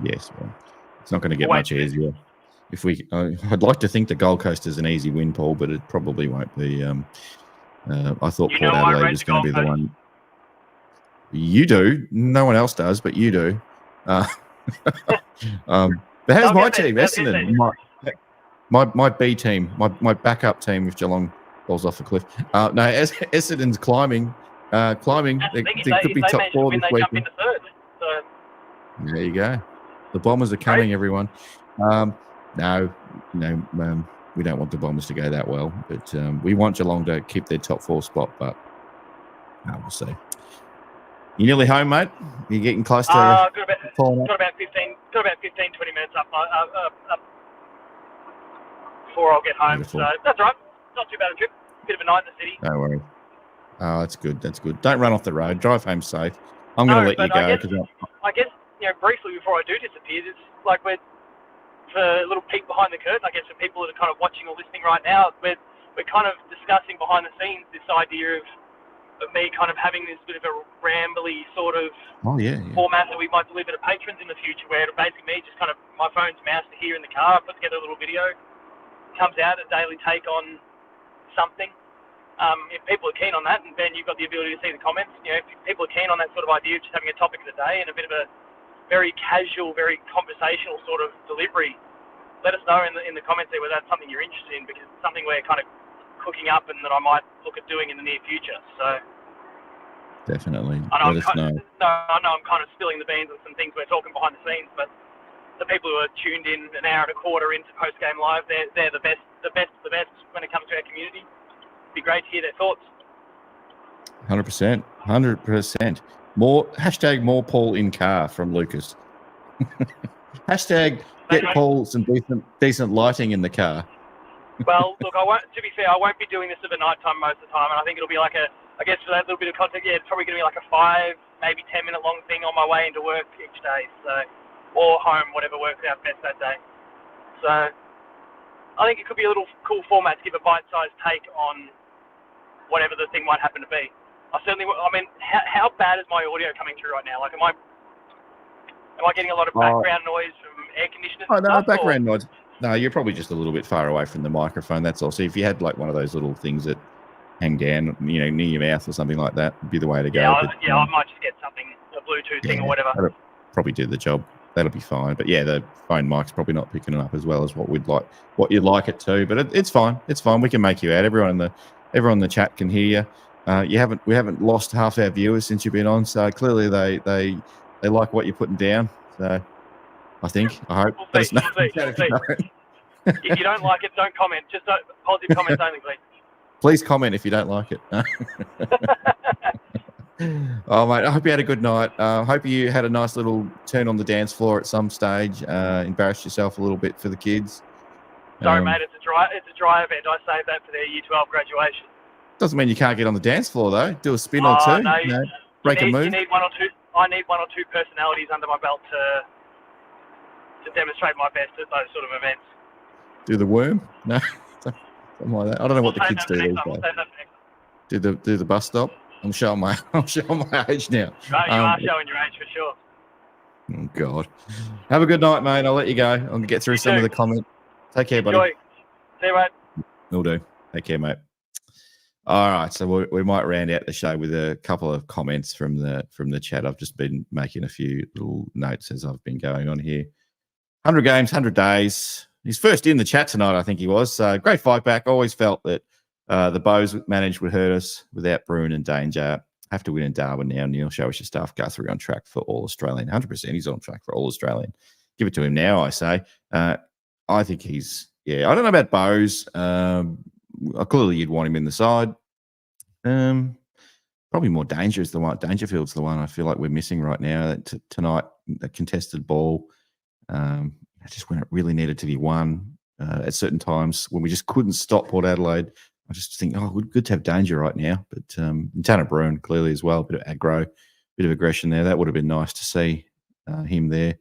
Yes, well, it's not going to get much easier. I'd like to think the Gold Coast is an easy win, Paul, but it probably won't be. I thought Port Adelaide was going to be the one. You do. No one else does, but you do. But how's my team, Essendon? My B team, my backup team if Geelong falls off a cliff. No, Essendon's climbing. They could be top 4 this week. There you go. The Bombers are coming, everyone. No, we don't want the Bombers to go that well, but we want Geelong to keep their top 4 spot, but we'll see. You nearly home, mate? You're getting close to got about 15, 20 minutes up before I'll get home. Beautiful. So that's all right. Not too bad a trip. Bit of a night in the city. Don't worry. Oh, that's good. That's good. Don't run off the road. Drive home safe. I'm going to let you go. I guess, briefly before I do disappear, it's like for a little peek behind the curtain, I guess, for people that are kind of watching or listening right now, we're kind of discussing behind the scenes this idea of me kind of having this bit of a rambly sort of format that we might deliver to patrons in the future, where it'll basically me just kind of my phone's mouse to here in the car, put together a little video, comes out, a daily take on something. If people are keen on that, and Ben, you've got the ability to see the comments, if people are keen on that sort of idea of just having a topic of the day and a bit of a very casual, very conversational sort of delivery, let us know in the comments there whether that's something you're interested in, because it's something we're kind of cooking up and that I might look at doing in the near future. So definitely let us know. I know I'm kind of spilling the beans on some things we're talking behind the scenes, but the people who are tuned in an hour and a quarter into post-game live, they're the best when it comes to our community. It'd be great to hear their thoughts. 100%. More Paul in car from Lucas. Get Paul some decent lighting in the car. Well, look, to be fair, I won't be doing this at the night time most of the time, and I think it'll be like I guess for that little bit of content, it's probably going to be like a 5, maybe 10 minute long thing on my way into work each day, or home, whatever works out best that day. So I think it could be a little cool format to give a bite-sized take on whatever the thing might happen to be. How bad is my audio coming through right now? Like, am I getting a lot of background noise from air conditioners? Oh, no, background noise. No, you're probably just a little bit far away from the microphone. That's all. So if you had like one of those little things that hang down, near your mouth or something like that, would be the way to go. I might just get something, a Bluetooth thing or whatever. That'll probably do the job. That'll be fine. But yeah, the phone mic's probably not picking it up as well as what you'd like it to. But it's fine. It's fine. We can make you out. Everyone in the chat can hear you. We haven't lost half our viewers since you've been on. So clearly they like what you're putting down. So I hope. We'll see. If you don't like it, don't comment. Just positive comments only, please. Please comment if you don't like it. Oh, mate, I hope you had a good night. Hope you had a nice little turn on the dance floor at some stage. Embarrassed yourself a little bit for the kids. Sorry, mate. It's a dry event. I saved that for their Year 12 graduation. Doesn't mean you can't get on the dance floor, though. Do a spin or two. No, break a move. You need one or two. I need one or two personalities under my belt to demonstrate my best at those sort of events. Do the worm? No, something like that. I don't know what the kids do these days. Do the bus stop? I'm showing my age now. Right, you are showing your age for sure. Oh God. Have a good night, mate. I'll let you go. I'll get through some of the comments. Take care, buddy. See you, mate. Will do. Take care, mate. All right, so we might round out the show with a couple of comments from the chat. I've just been making a few little notes as I've been going on here. 100 games, 100 days. He's first in the chat tonight, I think he was. So great fight back. Always felt that the Bows managed would hurt us without Bruin and Danger. Have to win in Darwin now. Neil, show us your stuff. Guthrie on track for All Australian. 100% he's on track for All Australian. Give it to him now, I say. I think he's, I don't know about Bows. Clearly you'd want him in the side. Probably more Dangerfield's the one I feel like we're missing right now. Tonight, the contested ball, just when it really needed to be won at certain times when we just couldn't stop Port Adelaide. I just think, good to have Danger right now. But Tanner Bruin clearly as well, a bit of aggro, bit of aggression there. That would have been nice to see him there.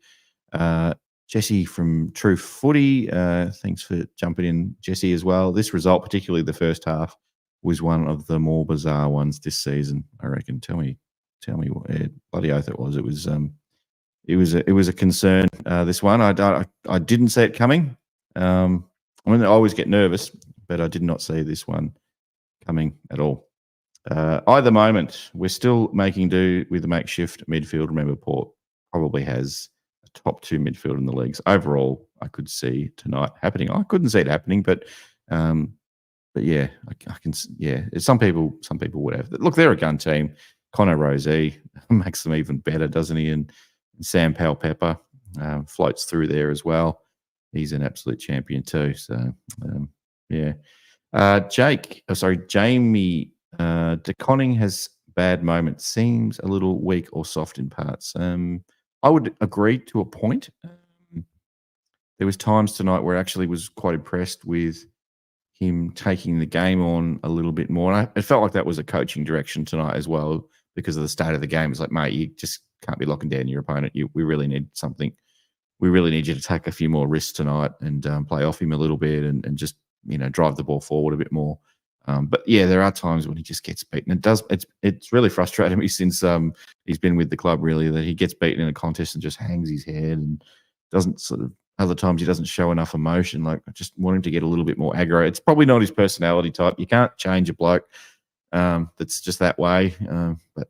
Jesse from True Footy, thanks for jumping in, Jesse, as well. This result, particularly the first half, was one of the more bizarre ones this season, I reckon. Tell me what bloody oath it was. It was a concern. This one, I didn't see it coming. I always get nervous, but I did not see this one coming at all. Either moment, we're still making do with the makeshift midfield. Remember, Port probably has a top 2 midfield in the leagues. Overall, I could see tonight happening. I couldn't see it happening, but yeah, I can. Yeah, some people would have. Look, they're a gun team. Connor Rosey makes them even better, doesn't he? And Sam Powell-Pepper floats through there as well. He's an absolute champion too. So, yeah. Jamie DeConning has bad moments. Seems a little weak or soft in parts. I would agree to a point. There was times tonight where I actually was quite impressed with him taking the game on a little bit more. And it felt like that was a coaching direction tonight as well because of the state of the game. It's like, mate, you just can't be locking down your opponent. We really need something. We really need you to take a few more risks tonight and play off him a little bit and just, drive the ball forward a bit more. But yeah, there are times when he just gets beaten. It's really frustrated me since he's been with the club, really, that he gets beaten in a contest and just hangs his head and doesn't other times he doesn't show enough emotion. Like, I just want him to get a little bit more aggro. It's probably not his personality type. You can't change a bloke that's just that way. But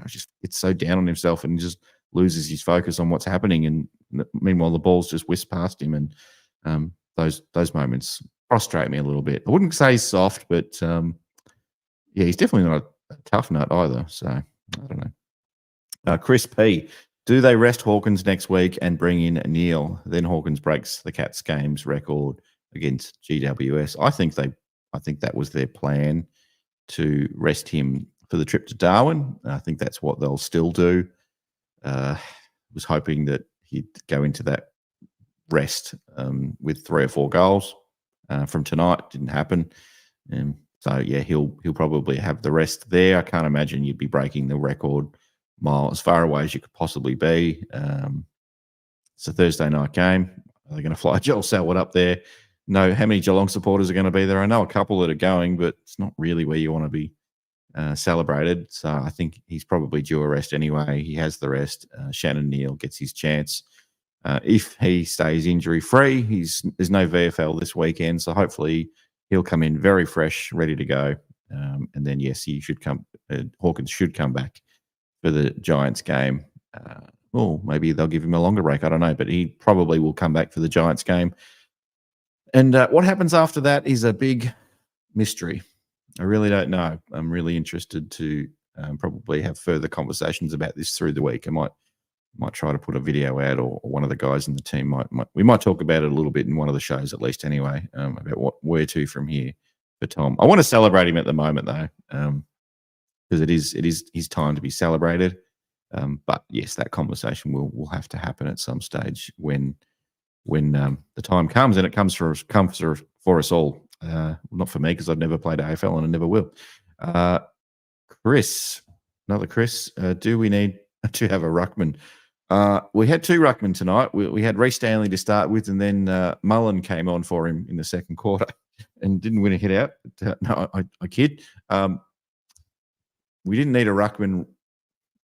just gets so down on himself and just loses his focus on what's happening. And meanwhile, the ball's just whisked past him. And those moments frustrate me a little bit. I wouldn't say he's soft, but yeah, he's definitely not a tough nut either. So I don't know. Chris P. Do they rest Hawkins next week and bring in Neil? Then Hawkins breaks the Cats games record against GWS. I think that was their plan, to rest him for the trip to Darwin. I think that's what they'll still do. Was hoping that he'd go into that rest with 3 or 4 goals from tonight. Didn't happen. So yeah, he'll probably have the rest there. I can't imagine you'd be breaking the record mile as far away as you could possibly be. It's a Thursday night game. Are they going to fly Joel Selwood up there? No. How many Geelong supporters are going to be there? I know a couple that are going, but it's not really where you want to be celebrated. So I think he's probably due a rest anyway. He has the rest. Shannon Neal gets his chance. If he stays injury-free, there's no VFL this weekend, so hopefully he'll come in very fresh, ready to go. And then, yes, Hawkins should come back for the Giants game. Or maybe they'll give him a longer break. I don't know, but he probably will come back for the Giants game. And what happens after that is a big mystery. I really don't know. I'm really interested to probably have further conversations about this through the week. I might try to put a video out, or one of the guys in the team we might talk about it a little bit in one of the shows at least anyway, about where to from here for Tom. I want to celebrate him at the moment though, because it is his time to be celebrated. But yes, that conversation will have to happen at some stage when the time comes, and it comes for us all. Not for me, because I've never played AFL and I never will. Chris, another Chris. Do we need to have a ruckman? We had two ruckmen tonight. We had Reece Stanley to start with, and then Mullen came on for him in the second quarter and didn't win a hit out. But, no, I kid. We didn't need a ruckman.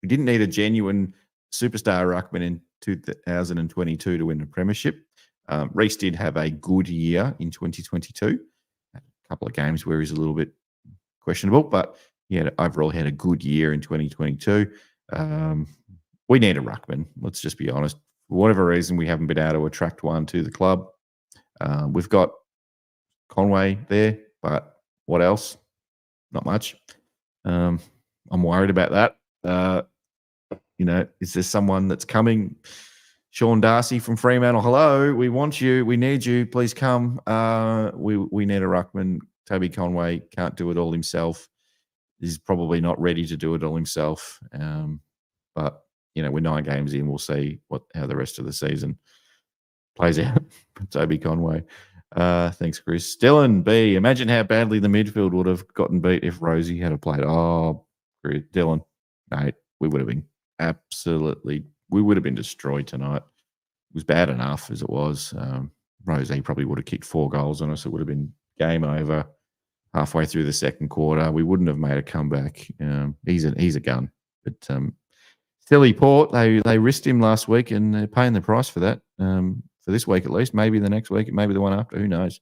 We didn't need a genuine superstar ruckman in 2022 to win the premiership. Reece did have a good year in 2022. A couple of games where he's a little bit questionable, but he overall had a good year in 2022. We need a ruckman. Let's just be honest. For whatever reason, we haven't been able to attract one to the club. We've got Conway there, but what else? Not much. I'm worried about that. Is there someone that's coming? Sean Darcy from Fremantle. Hello, we want you. We need you. Please come. We need a ruckman. Toby Conway can't do it all himself. He's probably not ready to do it all himself. But we're 9 games in. We'll see how the rest of the season plays out. Toby Conway. Thanks, Chris. Dylan B. Imagine how badly the midfield would have gotten beat if Rosie had played. Oh, Dylan, mate, we would have been destroyed tonight. It was bad enough as it was. Rosie probably would have kicked 4 goals on us. It would have been game over halfway through the second quarter. We wouldn't have made a comeback. He's a gun. But silly Port, they risked him last week, and they're paying the price for that. For this week at least, maybe the next week, maybe the one after. Who knows?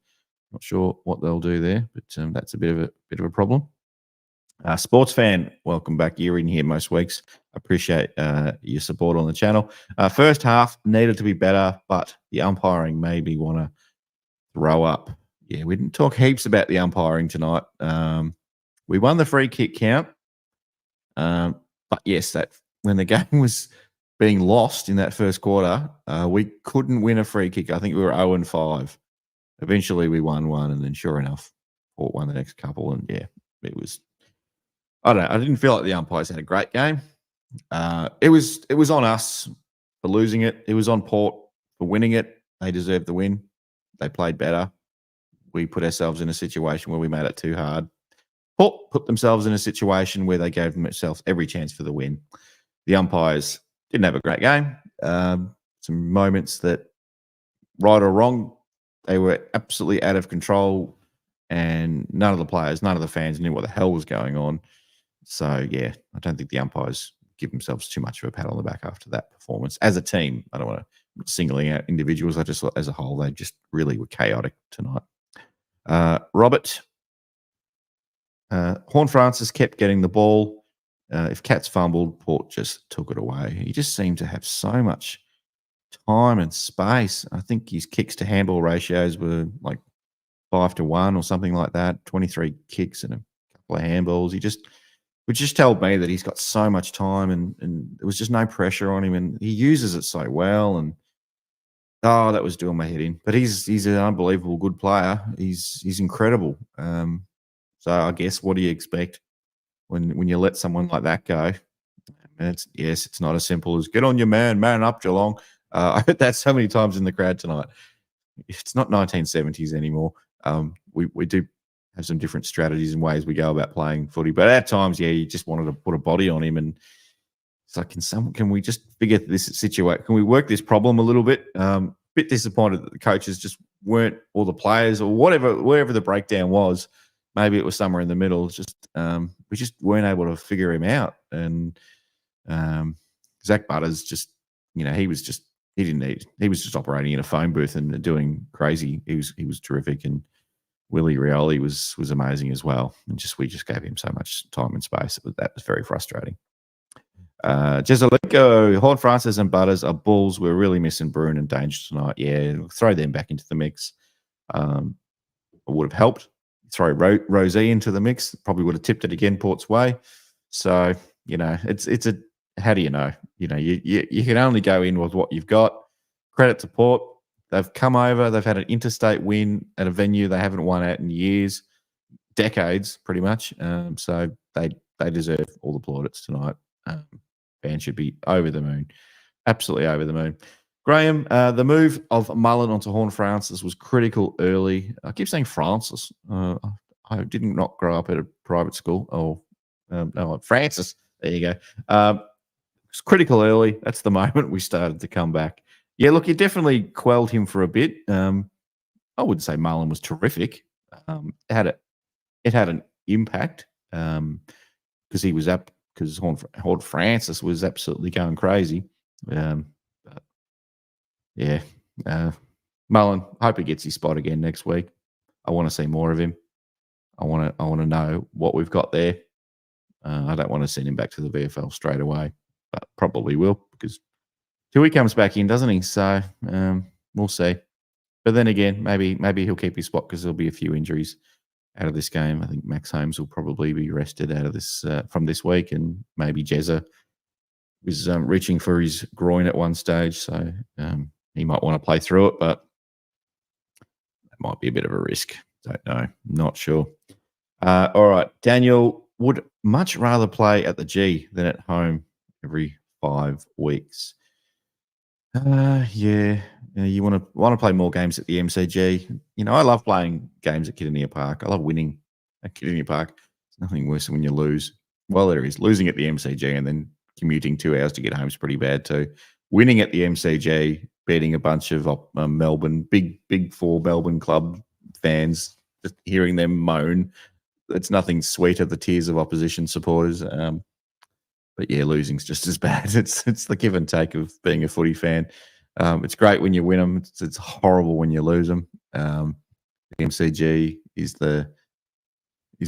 Not sure what they'll do there, but that's a bit of a problem. Sports fan, welcome back. You're in here most weeks. Appreciate your support on the channel. First half needed to be better, but the umpiring made me want to throw up. Yeah, we didn't talk heaps about the umpiring tonight. We won the free kick count, but yes, that when the game was being lost in that first quarter, we couldn't win a free kick. I think we were 0-5. Eventually, we won one, and then sure enough, Port won the next couple. And yeah, it was. I don't know. I didn't feel like the umpires had a great game. It was on us for losing it. It was on Port for winning it. They deserved the win. They played better. We put ourselves in a situation where we made it too hard. Port put themselves in a situation where they gave themselves every chance for the win. The umpires didn't have a great game. Some moments that, right or wrong, they were absolutely out of control, and none of the players, none of the fans knew what the hell was going on. So, yeah, I don't think the umpires give themselves too much of a pat on the back after that performance. As a team, I don't want to singling out individuals. I just thought as a whole, they just really were chaotic tonight. Robert, Horn Francis kept getting the ball. If Cats fumbled, Port just took it away. He just seemed to have so much time and space. I think his kicks to handball ratios were like 5-1 or something like that. 23 kicks and a couple of handballs. Which just told me that he's got so much time, and there was just no pressure on him, and he uses it so well. And that was doing my head in. But he's an unbelievable good player. He's incredible. So I guess, what do you expect when you let someone like that go? And it's not as simple as get on your man up, Geelong. I heard that so many times in the crowd tonight. It's not 1970s anymore. We do have some different strategies and ways we go about playing footy, but at times, you just wanted to put a body on him, and it's like, can we just figure this situation? Can we work this problem a little bit? Bit disappointed that the coaches just weren't, or the players, or wherever the breakdown was. Maybe it was somewhere in the middle. Just we just weren't able to figure him out. And Zach Butters just, he was just operating in a phone booth and doing crazy. He was terrific, and Willie Rioli was amazing as well. And we just gave him so much time and space. That was very frustrating. Jezalico, Horn Francis and Butters are Bulls. We're really missing Bruin and Danger tonight. Yeah, throw them back into the mix. It would have helped. Throw Rosie into the mix. Probably would have tipped it again Port's way. So, it's a how do you know? You can only go in with what you've got. Credit to Port. They've come over. They've had an interstate win at a venue they haven't won at in years, decades, pretty much. So they deserve all the plaudits tonight. Fans should be over the moon. Absolutely over the moon. Graham, the move of Mullen onto Horn Francis was critical early. I keep saying Francis. I did not grow up at a private school. No, Francis. There you go. It's critical early. That's the moment we started to come back. Yeah, look, you definitely quelled him for a bit. I wouldn't say Mullen was terrific. It had an impact because he was up. Because Horn Francis was absolutely going crazy. But yeah, Mullen, hope he gets his spot again next week. I want to see more of him. I want to know what we've got there. I don't want to send him back to the VFL straight away, but probably will because till he comes back in, doesn't he? So we'll see. But then again, maybe he'll keep his spot because there'll be a few injuries out of this game. I think Max Holmes will probably be rested out of this from this week, and maybe Jezza was reaching for his groin at one stage, so he might want to play through it, but that might be a bit of a risk. Don't know, not sure. All right, Daniel would much rather play at the G than at home every 5 weeks. Yeah, you want to play more games at the MCG. I love playing games at Kidinia Park. I love winning at Kidinia Park. There's nothing worse than when you lose. Well, there is. Losing at the MCG and then commuting 2 hours to get home is pretty bad too. Winning at the MCG, beating a bunch of Melbourne, big four Melbourne club fans, just hearing them moan. It's nothing sweeter, the tears of opposition supporters. But yeah, losing's just as bad. It's the give and take of being a footy fan. It's great when you win them. It's horrible when you lose them. The MCG is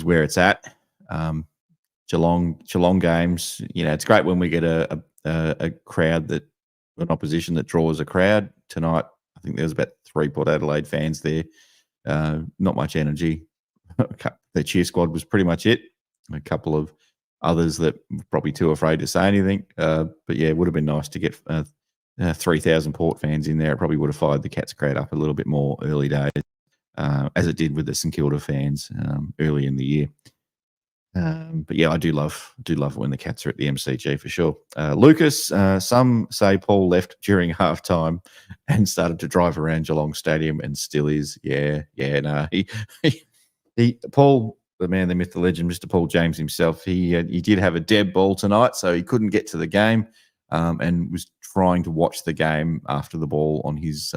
where it's at. Geelong games. It's great when we get a crowd an opposition that draws a crowd. Tonight, I think there was about 3 Port Adelaide fans there. Not much energy. The cheer squad was pretty much it. A couple of others that were probably too afraid to say anything. But yeah, it would have been nice to get 3,000 Port fans in there. It probably would have fired the Cats crowd up a little bit more early days, as it did with the St Kilda fans early in the year. But yeah, I do love when the Cats are at the MCG for sure. Lucas, some say Paul left during halftime and started to drive around Geelong Stadium and still is. Yeah, no, he Paul, the man, the myth, the legend, Mr. Paul James himself. He did have a dead ball tonight, so he couldn't get to the game, and was trying to watch the game after the ball on his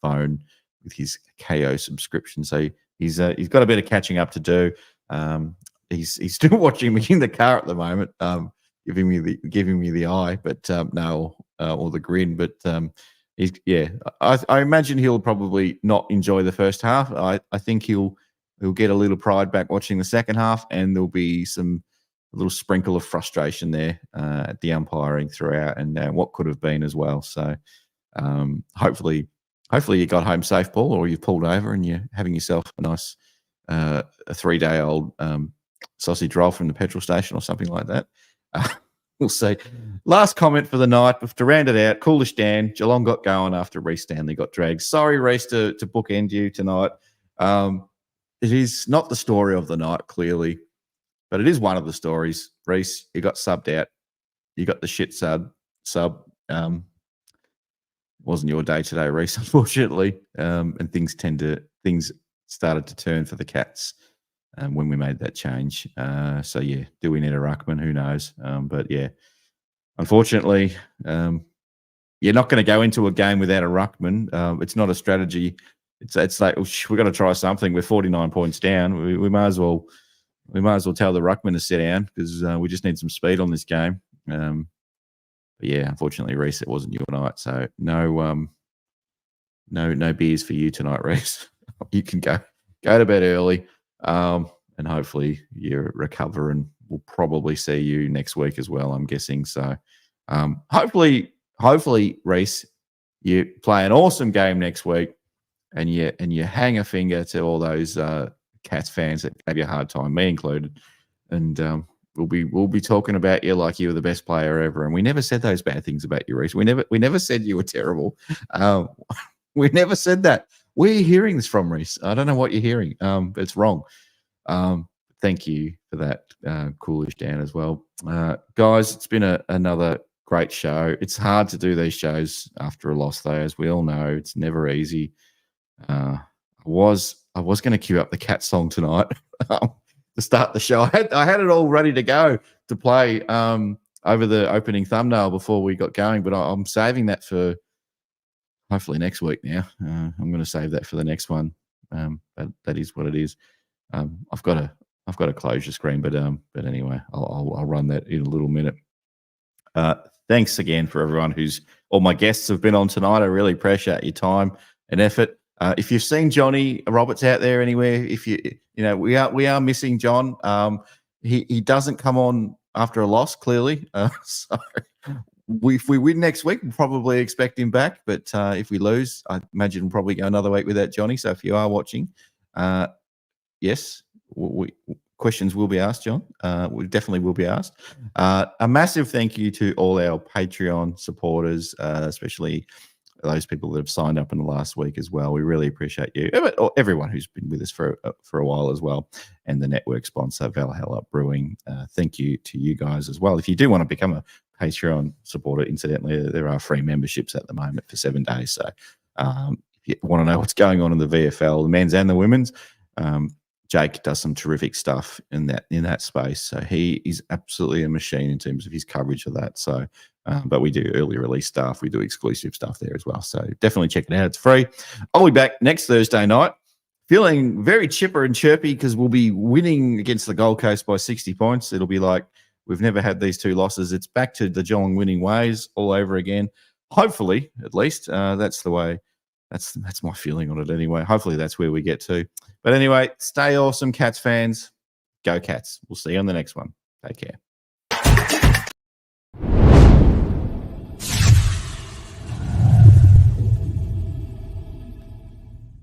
phone with his KO subscription. So he's got a bit of catching up to do. He's still watching me in the car at the moment, giving me the eye, but no, or the grin. But I imagine he'll probably not enjoy the first half. I think he'll get a little pride back watching the second half, and there'll be a little sprinkle of frustration there at the umpiring throughout, and what could have been as well. So hopefully you got home safe, Paul, or you've pulled over and you're having yourself a nice a 3-day-old sausage roll from the petrol station or something like that. We'll see. Last comment for the night, but to round it out, Coolish Dan, Geelong got going after Reece Stanley got dragged. Sorry, Reece, to bookend you tonight. It is not the story of the night, clearly, but it is one of the stories. Reece, you got subbed out. You got the shit sub. Wasn't your day today, Reece, unfortunately. And things started to turn for the Cats when we made that change. So yeah, do we need a ruckman? Who knows? But yeah, unfortunately, you're not going to go into a game without a ruckman. It's not a strategy. It's like we've got to try something. We're 49 points down. We might as well tell the ruckman to sit down because we just need some speed on this game. But yeah, unfortunately, Reece, it wasn't your night, so no beers for you tonight, Reece. You can go to bed early, and hopefully you recover, and we'll probably see you next week as well, I'm guessing. So Hopefully, Reece, you play an awesome game next week, and you hang a finger to all those Cats fans that gave you a hard time, me included, and we'll be talking about you like you were the best player ever. And we never said those bad things about you, Reece. We never said you were terrible. We never said that. Where are you hearing this from, Reece? I don't know what you're hearing. But it's wrong. Thank you for that, Coolish Dan, as well. Guys, it's been another great show. It's hard to do these shows after a loss, though, as we all know. It's never easy. I was going to cue up the Cat song tonight to start the show. I had it all ready to go to play over the opening thumbnail before we got going, but I'm saving that for hopefully next week now. I'm going to save that for the next one. But that is what it is. I've got a closure screen, but anyway, I'll run that in a little minute. Thanks again for everyone all my guests have been on tonight. I really appreciate your time and effort. If you've seen Johnny Roberts out there anywhere, we are missing John. He doesn't come on after a loss, clearly. So if we win next week, we'll probably expect him back. But if we lose, I imagine we'll probably go another week without Johnny. So if you are watching, yes, questions will be asked, John. We definitely will be asked. A massive thank you to all our Patreon supporters, especially those people that have signed up in the last week as well. We really appreciate you. Everyone who's been with us for a while as well. And the network sponsor, Valhalla Brewing. Thank you to you guys as well. If you do want to become a Patreon supporter, incidentally, there are free memberships at the moment for 7 days. So if you want to know what's going on in the VFL, the men's and the women's, Jake does some terrific stuff in that space. So he is absolutely a machine in terms of his coverage of that. So, but we do early release stuff. We do exclusive stuff there as well. So definitely check it out. It's free. I'll be back next Thursday night, feeling very chipper and chirpy because we'll be winning against the Gold Coast by 60 points. It'll be like we've never had these two losses. It's back to the Geelong winning ways all over again. Hopefully, at least, that's the way. That's my feeling on it anyway. Hopefully that's where we get to. But anyway, stay awesome, Cats fans. Go Cats. We'll see you on the next one. Take care.